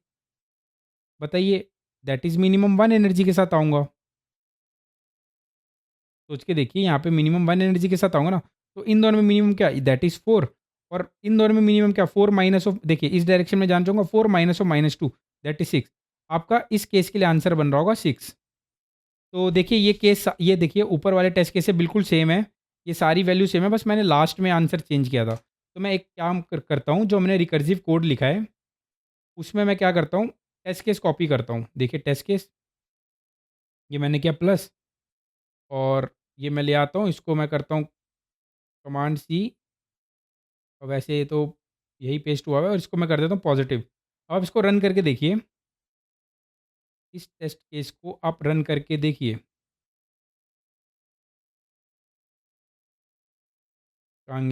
बताइए? दैट इज़ मिनिमम 1 एनर्जी के साथ आऊँगा। सोच के देखिए यहाँ पे मिनिमम 1 एनर्जी के साथ आऊँगा ना, तो इन दोनों में मिनिमम क्या? That is 4। और इन दोनों में मिनिमम क्या? 4 माइनस ऑफ, देखिए इस डायरेक्शन में जाना चाहूँगा, 4 माइनस ऑफ -2 दैट इज़ 6। आपका इस केस के लिए आंसर बन रहा होगा 6। तो देखिए ये केस, ये देखिए ऊपर वाले टेस्ट केस से बिल्कुल सेम है। ये सारी वैल्यू सेम है, बस मैंने लास्ट में आंसर चेंज किया था। तो मैं एक काम करता हूँ, जो मैंने रिकर्सिव कोड लिखा है, उसमें मैं क्या करता हूँ, टेस्ट केस कॉपी करता हूँ। देखिए टेस्ट केस, ये मैंने किया प्लस, और ये मैं ले आता हूँ, इसको मैं करता हूँ कमांड सी, और वैसे तो यही पेस्ट हुआ है, और इसको मैं कर देता हूँ पॉजिटिव। अब आप इसको रन करके देखिए, इस टेस्ट केस को आप रन करके देखिए। कहाँ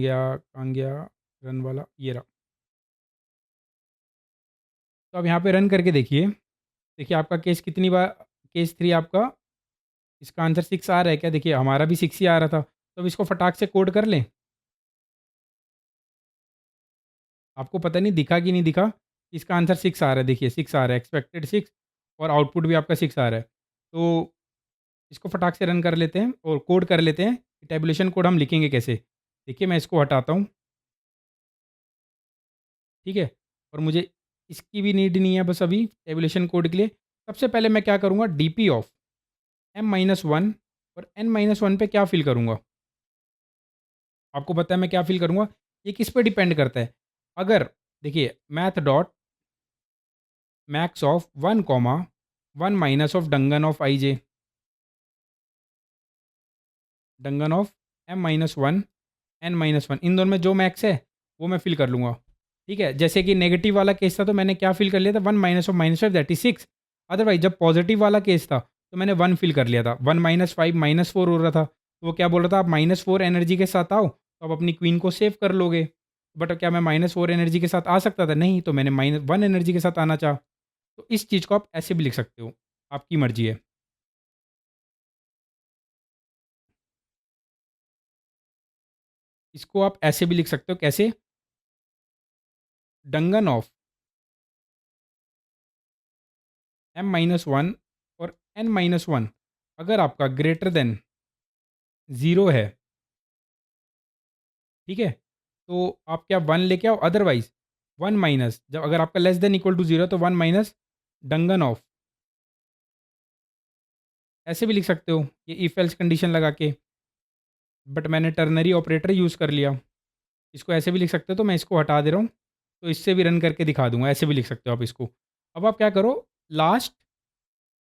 गया रन वाला? ये रहा। तो आप यहाँ पे रन करके देखिए। देखिए आपका केस कितनी बार, केस 3 आपका, इसका आंसर 6 आ रहा है क्या? देखिए हमारा भी 6 ही आ रहा था। तो अब इसको फटाक से कोड कर लें। आपको पता नहीं दिखा कि नहीं दिखा? इसका आंसर 6 आ रहा है, देखिए 6 आ रहा है, एक्सपेक्टेड 6, और आउटपुट भी आपका 6 आ रहा है। तो इसको फटाक से रन कर लेते हैं और कोड कर लेते हैं। टैबुलेशन कोड हम लिखेंगे कैसे? देखिए मैं इसको हटाता हूँ, ठीक है? और मुझे इसकी भी नीड नहीं है बस अभी टैबुलेशन कोड के लिए। सबसे पहले मैं क्या करूँगा, डीपी ऑफ m-1 और n-1 पे क्या फ़िल करूँगा? आपको पता है मैं क्या फ़िल करूँगा? ये किस पे डिपेंड करता है? अगर देखिए math dot max of 1 comma 1 minus of dungeon of IJ, dungeon of m-1 n-1, इन दोनों में जो मैक्स है वो मैं फ़िल कर लूँगा। ठीक है? जैसे कि नेगेटिव वाला केस था तो मैंने क्या फ़िल कर लिया था, 1 minus of -5 that is 6। Otherwise जब पॉज़िटिव वाला केस था तो मैंने 1 फ़िल कर लिया था। 1 माइनस 5 -4 हो रहा था। तो वो क्या बोल रहा था, आप -4 एनर्जी के साथ आओ तो आप अपनी क्वीन को सेव कर लोगे। बट क्या मैं -4 एनर्जी के साथ आ सकता था? नहीं, तो मैंने -1 एनर्जी के साथ आना चाहा। तो इस चीज़ को आप ऐसे भी लिख सकते हो, आपकी मर्ज़ी है। इसको आप ऐसे भी लिख सकते हो, कैसे? डंगन ऑफ m-1 और n-1 अगर आपका ग्रेटर देन 0 है, ठीक है? तो आप क्या 1 लेके आओ, अदरवाइज़ 1 माइनस, जब अगर आपका लेस देन इक्वल टू 0 तो 1 माइनस डंगन ऑफ, ऐसे भी लिख सकते हो, ये इफ एल्स कंडीशन लगा के। बट मैंने टर्नरी ऑपरेटर यूज़ कर लिया। इसको ऐसे भी लिख सकते हो, तो मैं इसको हटा दे रहा हूँ। तो इससे भी रन करके दिखा दूँगा, ऐसे भी लिख सकते हो आप इसको। अब आप क्या करो, लास्ट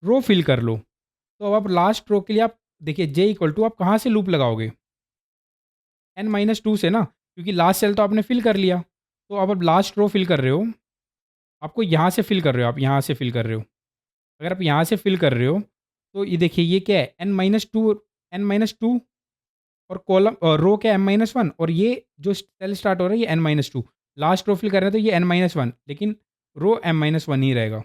रो फिल कर लो। तो अब आप लास्ट रो के लिए आप देखिए जे इक्वल टू आप कहाँ से लूप लगाओगे? n-2 से ना, क्योंकि लास्ट सेल तो आपने फिल कर लिया। तो अब आप लास्ट रो फिल कर रहे हो, आपको यहाँ से फिल कर रहे हो, आप यहाँ से फिल कर रहे हो। अगर आप यहाँ से फिल कर रहे हो, तो ये देखिए ये क्या है n-2 और कॉलम रो क्या है m-1 और ये जो सेल स्टार्ट हो रहा है ये n-2। लास्ट रो फिल कर रहे हैं तो ये n-1 लेकिन रो m-1 ही रहेगा।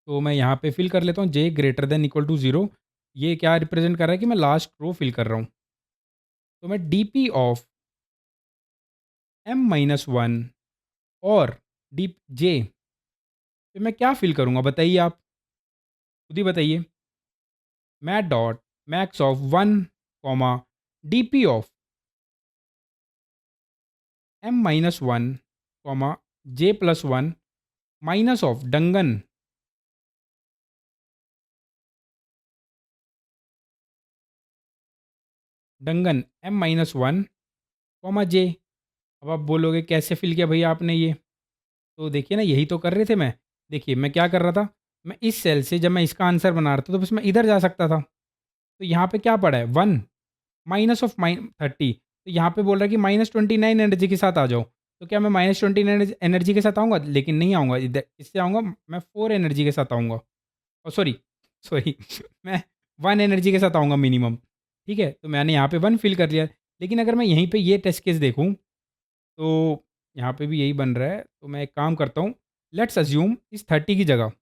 तो मैं यहाँ पे फिल कर लेता हूँ जे ग्रेटर देन इक्वल टू 0। ये क्या रिप्रेजेंट कर रहा है कि मैं लास्ट रो फिल कर रहा हूँ। तो मैं डी पी ऑफ m-1 और डी जे पे मैं क्या फिल करूँगा बताइए, आप खुद ही बताइए। Math dot max of 1 comma d P of m-1 comma j+1 minus of dungeon m-1 comma j. अब आप बोलोगे कैसे फिल किया भैया आपने ये? तो देखिए ना, यही तो कर रहे थे मैं। देखिए मैं क्या कर रहा था, मैं इस सेल से जब मैं इसका आंसर बना रहा था तो बस मैं इधर जा सकता था। तो यहाँ पे क्या पड़ा है 1 माइनस ऑफ 30। तो यहाँ पे बोल रहा है कि -29 एनर्जी के साथ आ जाओ। तो क्या मैं -29 एनर्जी के साथ आऊँगा? लेकिन नहीं आऊँगा, इधर इससे आऊँगा मैं 4 एनर्जी के साथ आऊँगा। सॉरी सॉरी मैं 1 एनर्जी के साथ आऊँगा मिनिमम। ठीक है? तो मैंने यहाँ पे 1 फिल कर लिया। लेकिन अगर मैं यहीं पे ये टेस्ट केस देखूँ, तो यहाँ पे भी यही बन रहा है। तो मैं एक काम करता हूँ, लेट्स अज़्यूम इस 30 की जगह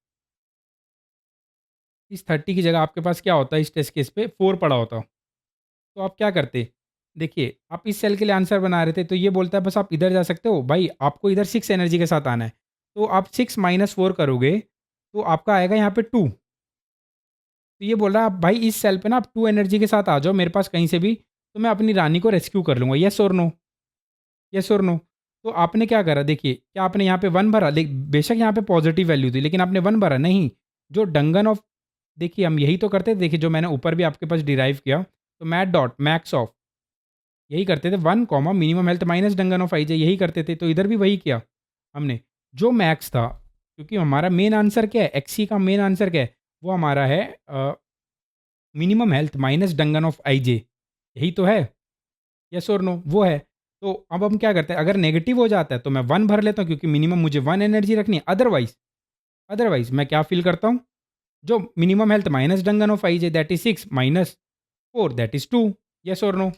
आपके पास क्या होता है इस टेस्ट केस पे 4 पड़ा होता। तो आप क्या करते? देखिए, आप इस सेल के लिए आंसर बना रहे थे, तो ये बोलता है बस आप इधर जा सकते हो। भाई आपको इधर 6 एनर्जी के साथ आना है। तो आप 6 माइनस 4 करोगे, तो आपका आएगा यहाँ पे 2। तो ये बोल रहा है आप भाई इस सेल पे ना आप 2 एनर्जी के साथ आ जाओ मेरे पास कहीं से भी, तो मैं अपनी रानी को रेस्क्यू कर लूँगा। येस और नो? येस और नो? तो आपने क्या करा देखिए, क्या आपने यहाँ पे 1 भरा? बेशक यहाँ पे पॉजिटिव वैल्यू थी, लेकिन आपने 1 भरा? नहीं। जो डंगन ऑफ देखिए हम यही तो करते थे, देखिए जो मैंने ऊपर भी आपके पास डिराइव किया, तो मैट डॉट मैक्स ऑफ यही करते थे 1 comma minimum health minus dungeon of I j, यही करते थे। तो इधर भी वही किया हमने। जो मैक्स था, क्योंकि हमारा मेन आंसर क्या है, एक्सी का मेन आंसर क्या है? वो हमारा है minimum health minus dungeon of I j, यही तो है। यस और नो? वो है। तो अब हम क्या करते हैं, अगर नेगेटिव हो जाता है तो मैं 1 भर लेता हूँ, क्योंकि मिनिमम मुझे 1 एनर्जी रखनी है। अदरवाइज अदरवाइज मैं क्या फ़ील करता हूँ, जो minimum health minus dungeon of I J that is 6 minus 4 that is 2। Yes और नो?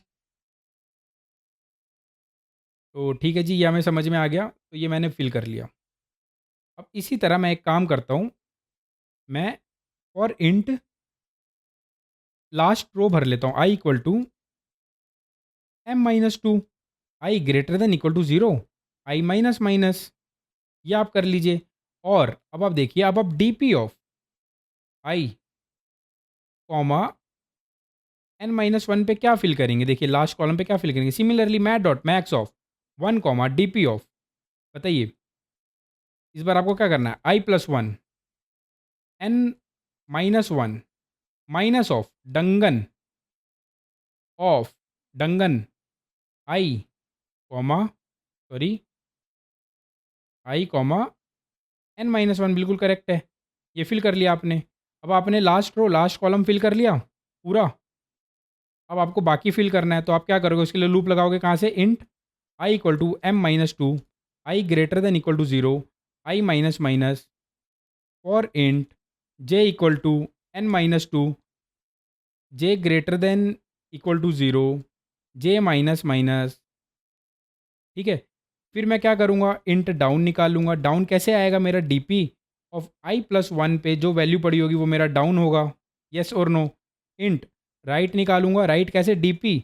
तो ठीक है जी, ये हमें समझ में आ गया। तो ये मैंने फ़िल कर लिया। अब इसी तरह मैं एक काम करता हूँ, मैं फॉर इंट लास्ट रो भर लेता हूँ i equal to m-2, I greater than equal to 0, I minus minus, ये आप कर लीजिए। और अब आप देखिए, अब आप D P of i comma n-1 पे क्या फिल करेंगे? देखिए लास्ट कॉलम पे क्या फिल करेंगे? Similarly math dot max of 1 comma d P of, बताइए इस बार आपको क्या करना है? आई plus 1 n-1 minus of dungeon of dungeon i comma sorry i comma n-1 बिल्कुल करेक्ट है। ये फिल कर लिया आपने। अब आपने last row last column fill कर लिया पूरा। अब आपको बाकी फिल करना है, तो आप क्या करोगे? उसके लिए लूप लगाओगे कहाँ से? Int I equal to m-2, I greater than equal to 0, I minus minus for int J equal to n-2, J greater than equal to 0, J minus minus. ठीक है? फिर मैं क्या करूँगा? Int down निकालूँगा। डाउन कैसे आएगा? मेरा डीपी ऑफ आई प्लस 1 पे जो वैल्यू पड़ी होगी वो मेरा डाउन होगा। येस और नो? इंट राइट निकालूँगा। राइट कैसे? DP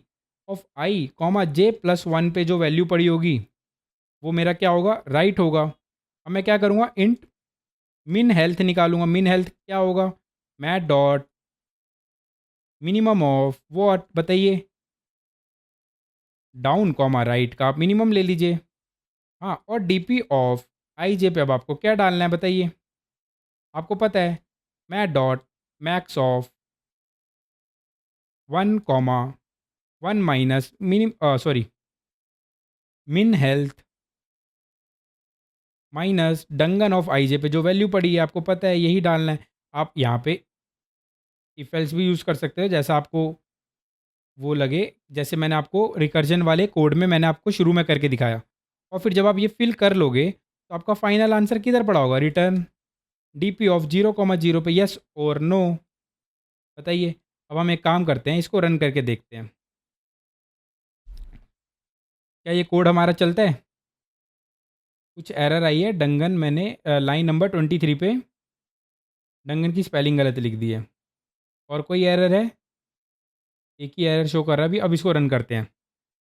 of i comma j plus 1 पे जो वैल्यू पड़ी होगी वो मेरा क्या होगा? राइट होगा। अब मैं क्या करूँगा? इंट मिन हेल्थ निकालूँगा। मिन हेल्थ क्या होगा? Math dot minimum of what बताइए? डाउन कॉमा राइट का आप मिनिमम ले लीजिए। हाँ, और डीपी ऑफ आई जे पे अब आपको क्या डालना है बताइए? आपको पता है, mat dot max of 1 comma 1 minus sorry मिन हेल्थ माइनस डंगन ऑफ आई जे पे जो वैल्यू पड़ी है आपको पता है यही डालना है। आप यहाँ पे इफ एल्स भी यूज़ कर सकते हो जैसा आपको वो लगे। जैसे मैंने आपको रिकर्जन वाले कोड में मैंने आपको शुरू में करके दिखाया। और फिर जब आप ये फिल कर लोगे तो आपका फाइनल आंसर किधर पड़ा होगा? रिटर्न डीपी ऑफ 0,0 पे यस और नो। बताइए। अब हम एक काम करते हैं, इसको रन करके देखते हैं। क्या ये कोड हमारा चलता है? कुछ एरर आई है डंगन, मैंने लाइन नंबर 23 पे डंगन की स्पेलिंग गलत लिख दी है। और कोई एरर है? एक ही एरर शो कर रहा है अभी। अब इसको रन करते हैं।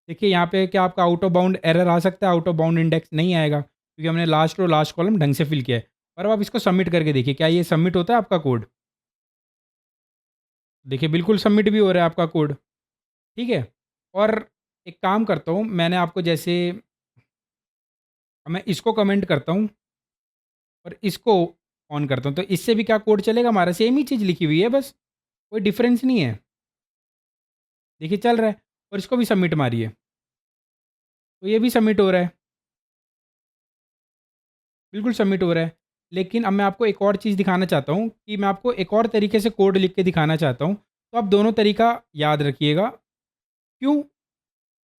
देखिए यहाँ पे क्या आपका आउट ऑफ बाउंड एरर आ सकता है? आउट ऑफ बाउंड इंडेक्स नहीं आएगा क्योंकि हमने लास्ट रो लास्ट कॉलम ढंग से फिल किया है। और अब आप इसको सबमिट करके देखिए, क्या ये सबमिट होता है आपका कोड? देखिए बिल्कुल सबमिट भी हो रहा है आपका कोड। ठीक है। और एक काम करता हूँ, मैंने आपको जैसे मैं इसको कमेंट करता हूँ और इसको ऑन करता हूँ, तो इससे भी क्या कोड चलेगा हमारा? सेम ही चीज़ लिखी हुई है, बस कोई डिफरेंस नहीं है। देखिए चल रहा है। और इसको भी सबमिट मारिए तो ये भी सबमिट हो रहा है। बिल्कुल सबमिट हो रहा है। लेकिन अब मैं आपको एक और चीज़ दिखाना चाहता हूँ कि मैं आपको एक और तरीके से कोड लिख के दिखाना चाहता हूँ। तो आप दोनों तरीका याद रखिएगा। क्यों?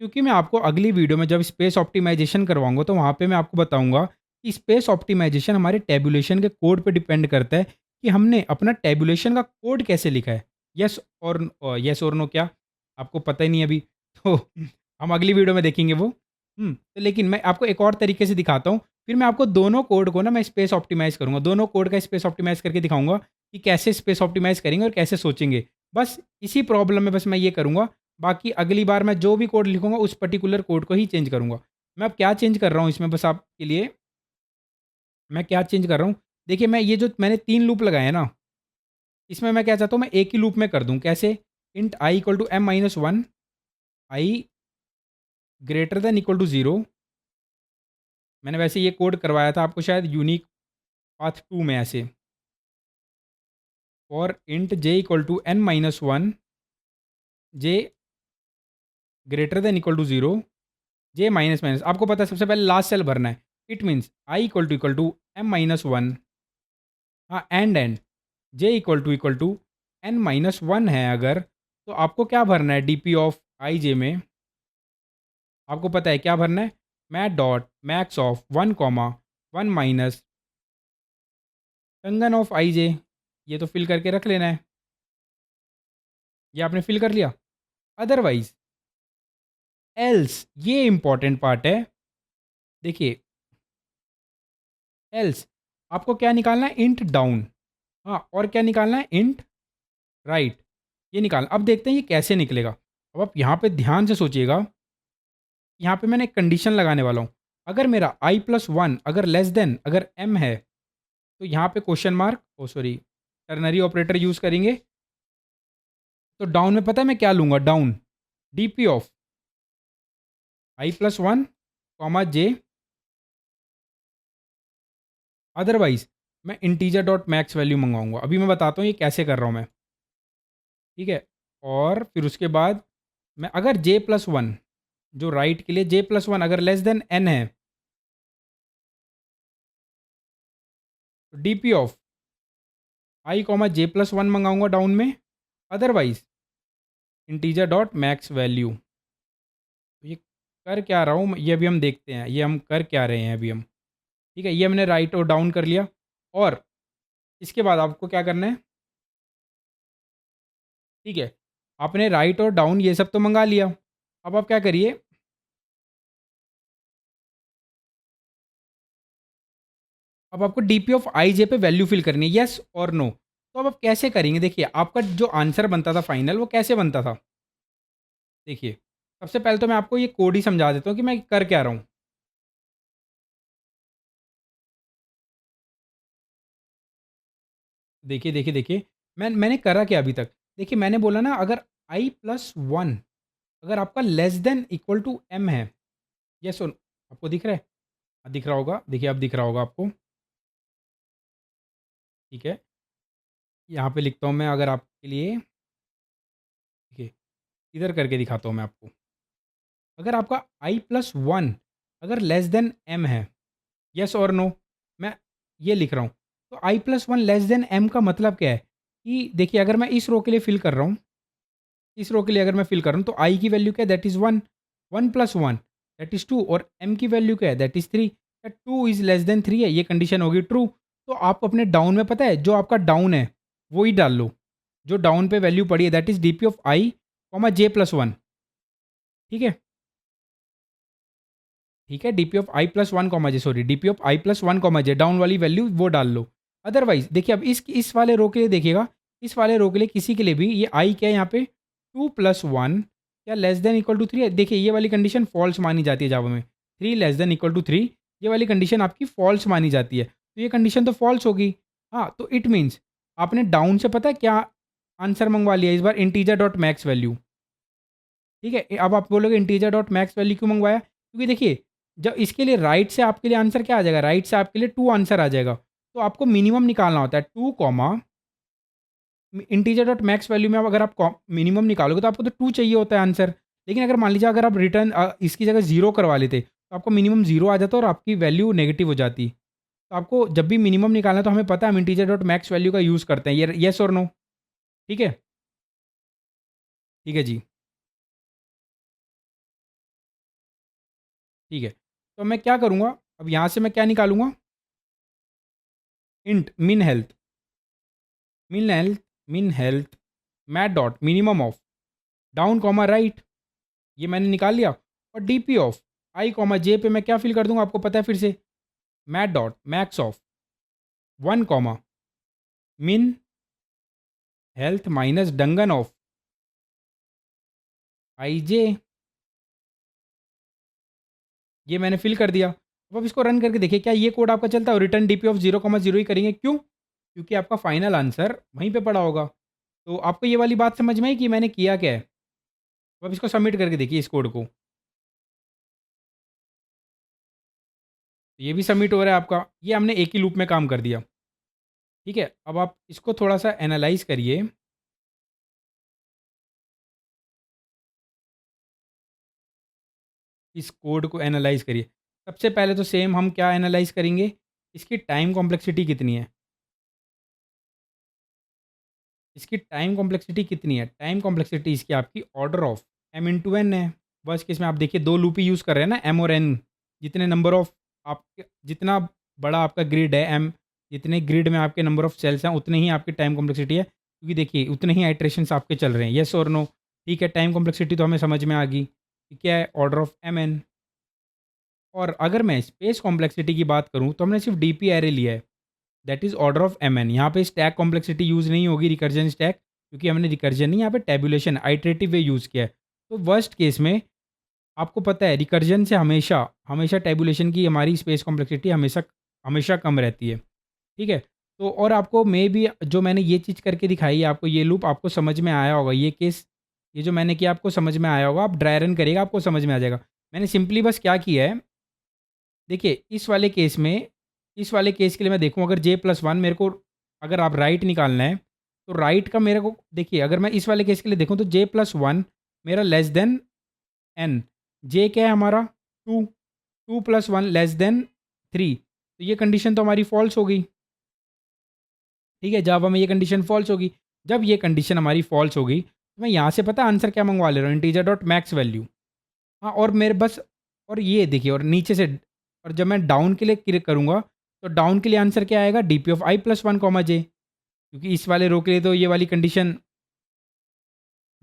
क्योंकि मैं आपको अगली वीडियो में जब स्पेस ऑप्टिमाइज़ेशन करवाऊँगा तो वहाँ पे मैं आपको बताऊँगा कि स्पेस ऑप्टिमाइज़ेशन हमारे टैबुलेशन के कोड पे डिपेंड करता है कि हमने अपना टैबुलेशन का कोड कैसे लिखा है। येस और नो क्या? आपको पता ही नहीं है अभी। तो हम अगली वीडियो में देखेंगे वो। तो लेकिन मैं आपको एक और तरीके से दिखाता हूँ। फिर मैं आपको दोनों कोड को ना मैं स्पेस ऑप्टिमाइज़ करूँगा। दोनों कोड का स्पेस ऑप्टिमाइज़ करके दिखाऊँगा कि कैसे स्पेस ऑप्टिमाइज़ करेंगे और कैसे सोचेंगे। बस इसी प्रॉब्लम में बस मैं ये करूँगा। बाकी अगली बार मैं जो भी कोड लिखूँगा उस पर्टिकुलर कोड को ही चेंज करूँगा। मैं अब क्या चेंज कर रहा हूँ इसमें बस आपके लिए, मैं क्या चेंज कर रहा हूँ, देखिए मैं ये जो मैंने 3 लूप लगाए हैं ना, इसमें मैं क्या चाहता हूँ मैं एक ही लूप में कर दूँ। कैसे? Int I equal to m-1, I greater than equal to 0। मैंने वैसे ये कोड करवाया था आपको शायद यूनिक पाथ 2 में ऐसे। और int j equal to n-1, j greater than equal to 0, J minus minus आपको पता है सबसे पहले लास्ट सेल भरना है। It means i equal to m-1, हाँ and J equal to n-1 है अगर, तो आपको क्या भरना है डीपी ऑफ आई जे में? आपको पता है क्या भरना है? Math dot max of 1 comma 1 minus dungeon of I j. ये तो फिल करके रख लेना है। ये आपने फिल कर लिया। अदरवाइज एल्स, ये इंपॉर्टेंट पार्ट है। देखिए एल्स आपको क्या निकालना है? Int down. हाँ और क्या निकालना है? Int right. ये निकालना। अब देखते हैं ये कैसे निकलेगा। अब आप यहाँ पे ध्यान से सोचिएगा। यहाँ पे मैंने एक कंडीशन लगाने वाला हूँ। अगर मेरा i+1 अगर लेस देन अगर m है तो यहाँ पे क्वेश्चन मार्क ओ सॉरी टर्नरी ऑपरेटर यूज़ करेंगे। तो डाउन में पता है मैं क्या लूँगा? Down DP of i+1 comma J. Otherwise मैं इंटीजर डॉट मैक्स वैल्यू मंगवाऊंगा। अभी मैं बताता हूँ ये कैसे कर रहा हूँ मैं। ठीक है। और फिर उसके बाद मैं अगर j+1 जो राइट के लिए j+1 अगर लेस देन n है तो DP of i comma j+1 मंगाऊंगा डाउन में। Otherwise integer dot max value. तो ये कर क्या रहा हूँ ये अभी हम देखते हैं, ये हम कर क्या रहे हैं अभी हम। ठीक है, ये हमने राइट और डाउन कर लिया। और इसके बाद आपको क्या करना है? ठीक है, आपने राइट और डाउन ये सब तो मंगा लिया। अब आप क्या करिए, अब आपको डीपी ऑफ आई जे पे वैल्यू फिल करनी है, येस और नो। तो अब आप कैसे करेंगे? देखिए आपका जो आंसर बनता था फाइनल वो कैसे बनता था। देखिए सबसे पहले तो मैं आपको ये कोड ही समझा देता हूँ कि मैं कर क्या रहा हूँ। देखिए देखिए देखिए मैंने करा क्या अभी तक। देखिए मैंने बोला ना अगर i+1 अगर आपका less than equal to m है, ये सुन आपको दिख रहा है? हाँ, दिख रहा होगा। देखिए अब दिख रहा होगा आपको। ठीक है, यहाँ पे लिखता हूँ मैं अगर आपके लिए। देखिए इधर करके दिखाता हूँ मैं आपको। अगर आपका i+1 अगर लेस देन m है, येस और नो? ये लिख रहा हूँ। तो I plus one less than M का मतलब क्या है कि देखिए, अगर मैं इस रो के लिए फिल कर रहा हूँ, इस रो के लिए अगर मैं फिल कर रहा हूँ, तो आई की वैल्यू क्या है, that is one, one plus one that is two, और एम की वैल्यू क्या है, that is three. Two is less than three है, ये कंडीशन होगी ट्रू। तो आप अपने डाउन में, पता है जो आपका डाउन है वो ही डाल लो, जो डाउन पे वैल्यू पड़ी है, that is D P of i comma j plus one. ठीक है, ठीक है, DP of I plus one comma J, sorry DP of I plus one comma J, down वाली वैल्यू वो डाल लो। अदरवाइज देखिए, अब इस वाले रो के लिए देखिएगा, इस वाले रो के लिए किसी के लिए भी ये आई क्या है यहाँ पे, टू प्लस वन क्या less than equal to three है। देखिए ये वाली कंडीशन फॉल्स मानी जाती है जावा में, three less than equal to three, ये वाली कंडीशन आपकी फॉल्स मानी जाती है, तो ये कंडीशन तो फॉल्स होगी। हाँ, तो इट मीन्स आपने डाउन से पता है क्या आंसर मंगवा लिया इस बार, इंटीजर डॉट मैक्स वैल्यू। ठीक है, अब आप बोलोगे इंटीजर डॉट मैक्स वैल्यू क्यों मंगवाया, क्योंकि देखिए जब इसके लिए राइट से आपके लिए आंसर क्या आ जाएगा, राइट से आपके लिए टू आंसर आ जाएगा, तो आपको मिनिमम निकालना होता है two comma integer dot max value में, अब अगर आप मिनिमम निकालोगे तो आपको तो टू चाहिए होता है आंसर। लेकिन अगर मान लीजिए अगर आप रिटर्न इसकी जगह जीरो करवा लेते, तो आपको मिनिमम जीरो आ जाता और आपकी वैल्यू नेगेटिव हो जाती। तो आपको जब भी मिनिमम निकालना है तो हमें पता है हम इंटीजर डॉट मैक्स वैल्यू का यूज़ करते हैं, ये येस और नो। ठीक है, ठीक है जी, ठीक है। तो मैं क्या करूँगा, अब यहाँ से मैं क्या निकालूंगा, इंट मिन हेल्थ, मिन हेल्थ, मिन health math dot minimum of down comma right, ये मैंने निकाल लिया। और डीपी ऑफ आई कॉमा जे पे मैं क्या फिल कर दूंगा, आपको पता है फिर से, mat dot max of one comma मिन health minus dungeon of I j, ये मैंने फिल कर दिया। अब इसको रन करके देखिए क्या ये कोड आपका चलता है, return DP of zero comma zero ही करेंगे, क्यों, क्योंकि आपका फाइनल आंसर वहीं पे पड़ा होगा। तो आपको ये वाली बात समझ में आई कि मैंने किया क्या है। तो अब इसको सबमिट करके देखिए इस कोड को, ये भी सबमिट हो रहा है आपका, ये हमने एक ही लूप में काम कर दिया। ठीक है, अब आप इसको थोड़ा सा एनालाइज करिए, इस कोड को एनालाइज करिए। सबसे पहले तो सेम हम क्या एनालाइज करेंगे, इसकी टाइम कॉम्प्लेक्सिटी कितनी है, इसकी टाइम कॉम्प्लेक्सिटी कितनी है, टाइम कॉम्प्लेक्सिटी इसकी आपकी order of M into N है। बस किस में आप देखिए दो लूप ही यूज़ कर रहे हैं ना, एम और एन, जितने नंबर ऑफ आपके, जितना बड़ा आपका ग्रिड है एम, जितने ग्रिड में आपके नंबर ऑफ सेल्स हैं उतने ही आपकी टाइम कॉम्प्लेक्सिटी है, क्योंकि देखिए उतने ही आइट्रेशंस आपके चल रहे हैं, येस और नो। ठीक है, टाइम कॉम्प्लेक्सिटी तो हमें समझ में आ गई कि क्या है, ऑर्डर ऑफ एम एन। और अगर मैं स्पेस कॉम्प्लेक्सिटी की बात करूँ तो हमने सिर्फ डी पी एरे लिया है, that is order of M N. यहाँ पे स्टैक कॉम्प्लेक्सिटी यूज़ नहीं होगी, रिकर्जन स्टैक, क्योंकि हमने रिकर्जन नहीं, यहाँ पे टेबुलेशन आइट्रेटिव वे यूज़ किया है। तो वर्स्ट केस में आपको पता है रिकर्जन से हमेशा हमेशा टेबुलेशन की हमारी स्पेस कॉम्प्लेक्सिटी हमेशा हमेशा कम रहती है। ठीक है, तो और आपको मे भी जो मैंने ये चीज़ करके दिखाई है आपको, ये लूप आपको समझ में आया होगा, ये केस, ये जो मैंने किया आपको समझ में आया होगा, आप ड्राई रन करिएगा आपको समझ में आ जाएगा। मैंने सिंपली बस क्या किया है, देखिए इस वाले केस में, इस वाले केस के लिए मैं देखूँ अगर जे प्लस वन मेरे को, अगर आप राइट निकालना है तो राइट का मेरे को देखिए, अगर मैं इस वाले केस के लिए देखूँ तो जे प्लस वन मेरा लेस देन एन, जे क्या है हमारा two, two plus one less than three, तो ये कंडीशन तो हमारी फॉल्स होगी। ठीक है, जावा में ये कंडीशन फॉल्स होगी। जब ये कंडीशन हमारी फॉल्स होगी तो मैं यहाँ से पता आंसर क्या मंगवा ले रहा हूँ, इंटीजर डॉट मैक्स वैल्यू। हाँ, और मेरे बस, और ये देखिए और नीचे से, और जब मैं डाउन के लिए क्लिक करूँगा तो डाउन के लिए आंसर क्या आएगा, D P of I plus one comma J, क्योंकि इस वाले रो के लिए तो ये वाली कंडीशन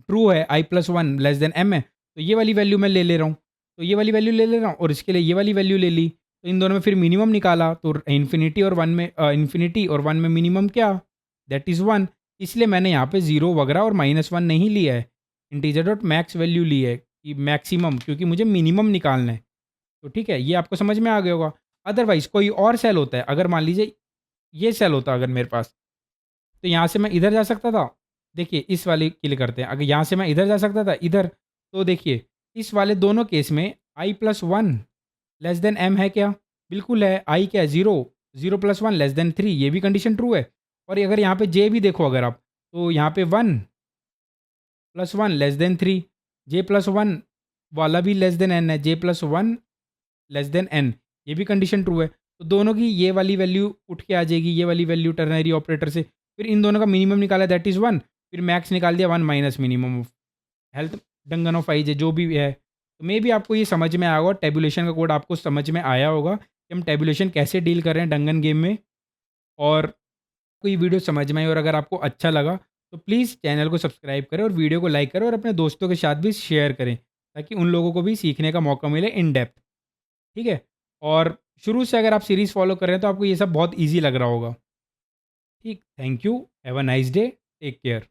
ट्रू है, आई plus one less than M है, तो ये वाली वैल्यू मैं ले ले रहा हूँ, तो ये वाली वैल्यू ले ले रहा हूँ और इसके लिए ये वाली वैल्यू ले ली, तो इन दोनों में फिर मिनिमम निकाला तो इन्फिनिटी और वन में, इन्फिनिटी और वन में मिनिमम क्या, दैट इज़ वन। इसलिए मैंने यहाँ पे जीरो वगैरह और माइनस वन नहीं लिया है, इंटीजर डॉट मैक्स वैल्यू ली है कि मैक्सिमम, क्योंकि मुझे मिनिमम निकालना है। तो ठीक है, ये आपको समझ में आ गया होगा। अदरवाइज़ कोई और सेल होता है, अगर मान लीजिए ये सेल होता अगर मेरे पास, तो यहाँ से मैं इधर जा सकता था। देखिए इस वाले के लिए करते हैं, अगर यहाँ से मैं इधर जा सकता था इधर, तो देखिए इस वाले दोनों केस में I plus one less than M है क्या, बिल्कुल है। आई क्या है, zero, zero plus one less than three, ये भी कंडीशन ट्रू है। और अगर यहाँ पे जे भी देखो अगर आप, तो यहाँ पे one plus one less than three, J plus one वाला भी लेस देन एन है, J plus one less than N, ये भी कंडीशन ट्रू है। तो दोनों की ये वाली वैल्यू उठ के आ जाएगी, ये वाली वैल्यू टर्नरी ऑपरेटर से। फिर इन दोनों का मिनिमम निकाला, दैट इज़ 1। फिर मैक्स निकाल दिया 1 minus minimum of health Dungan of eyes है जो भी है। तो मे भी आपको ये समझ में आया होगा, टेबुलेशन का कोड आपको समझ में आया होगा कि हम टेबुलेशन कैसे डील कर रहे हैं डंगन गेम में। और आपको ये वीडियो समझ में आई और अगर आपको अच्छा लगा तो प्लीज़ चैनल को सब्सक्राइब करें और वीडियो को लाइक करें और अपने दोस्तों के साथ भी शेयर करें, ताकि उन लोगों को भी सीखने का मौका मिले इन डेप्थ। ठीक है? और शुरू से अगर आप सीरीज़ फॉलो कर रहे हैं तो आपको ये सब बहुत ईज़ी लग रहा होगा। ठीक, thank you, have a nice day, take care.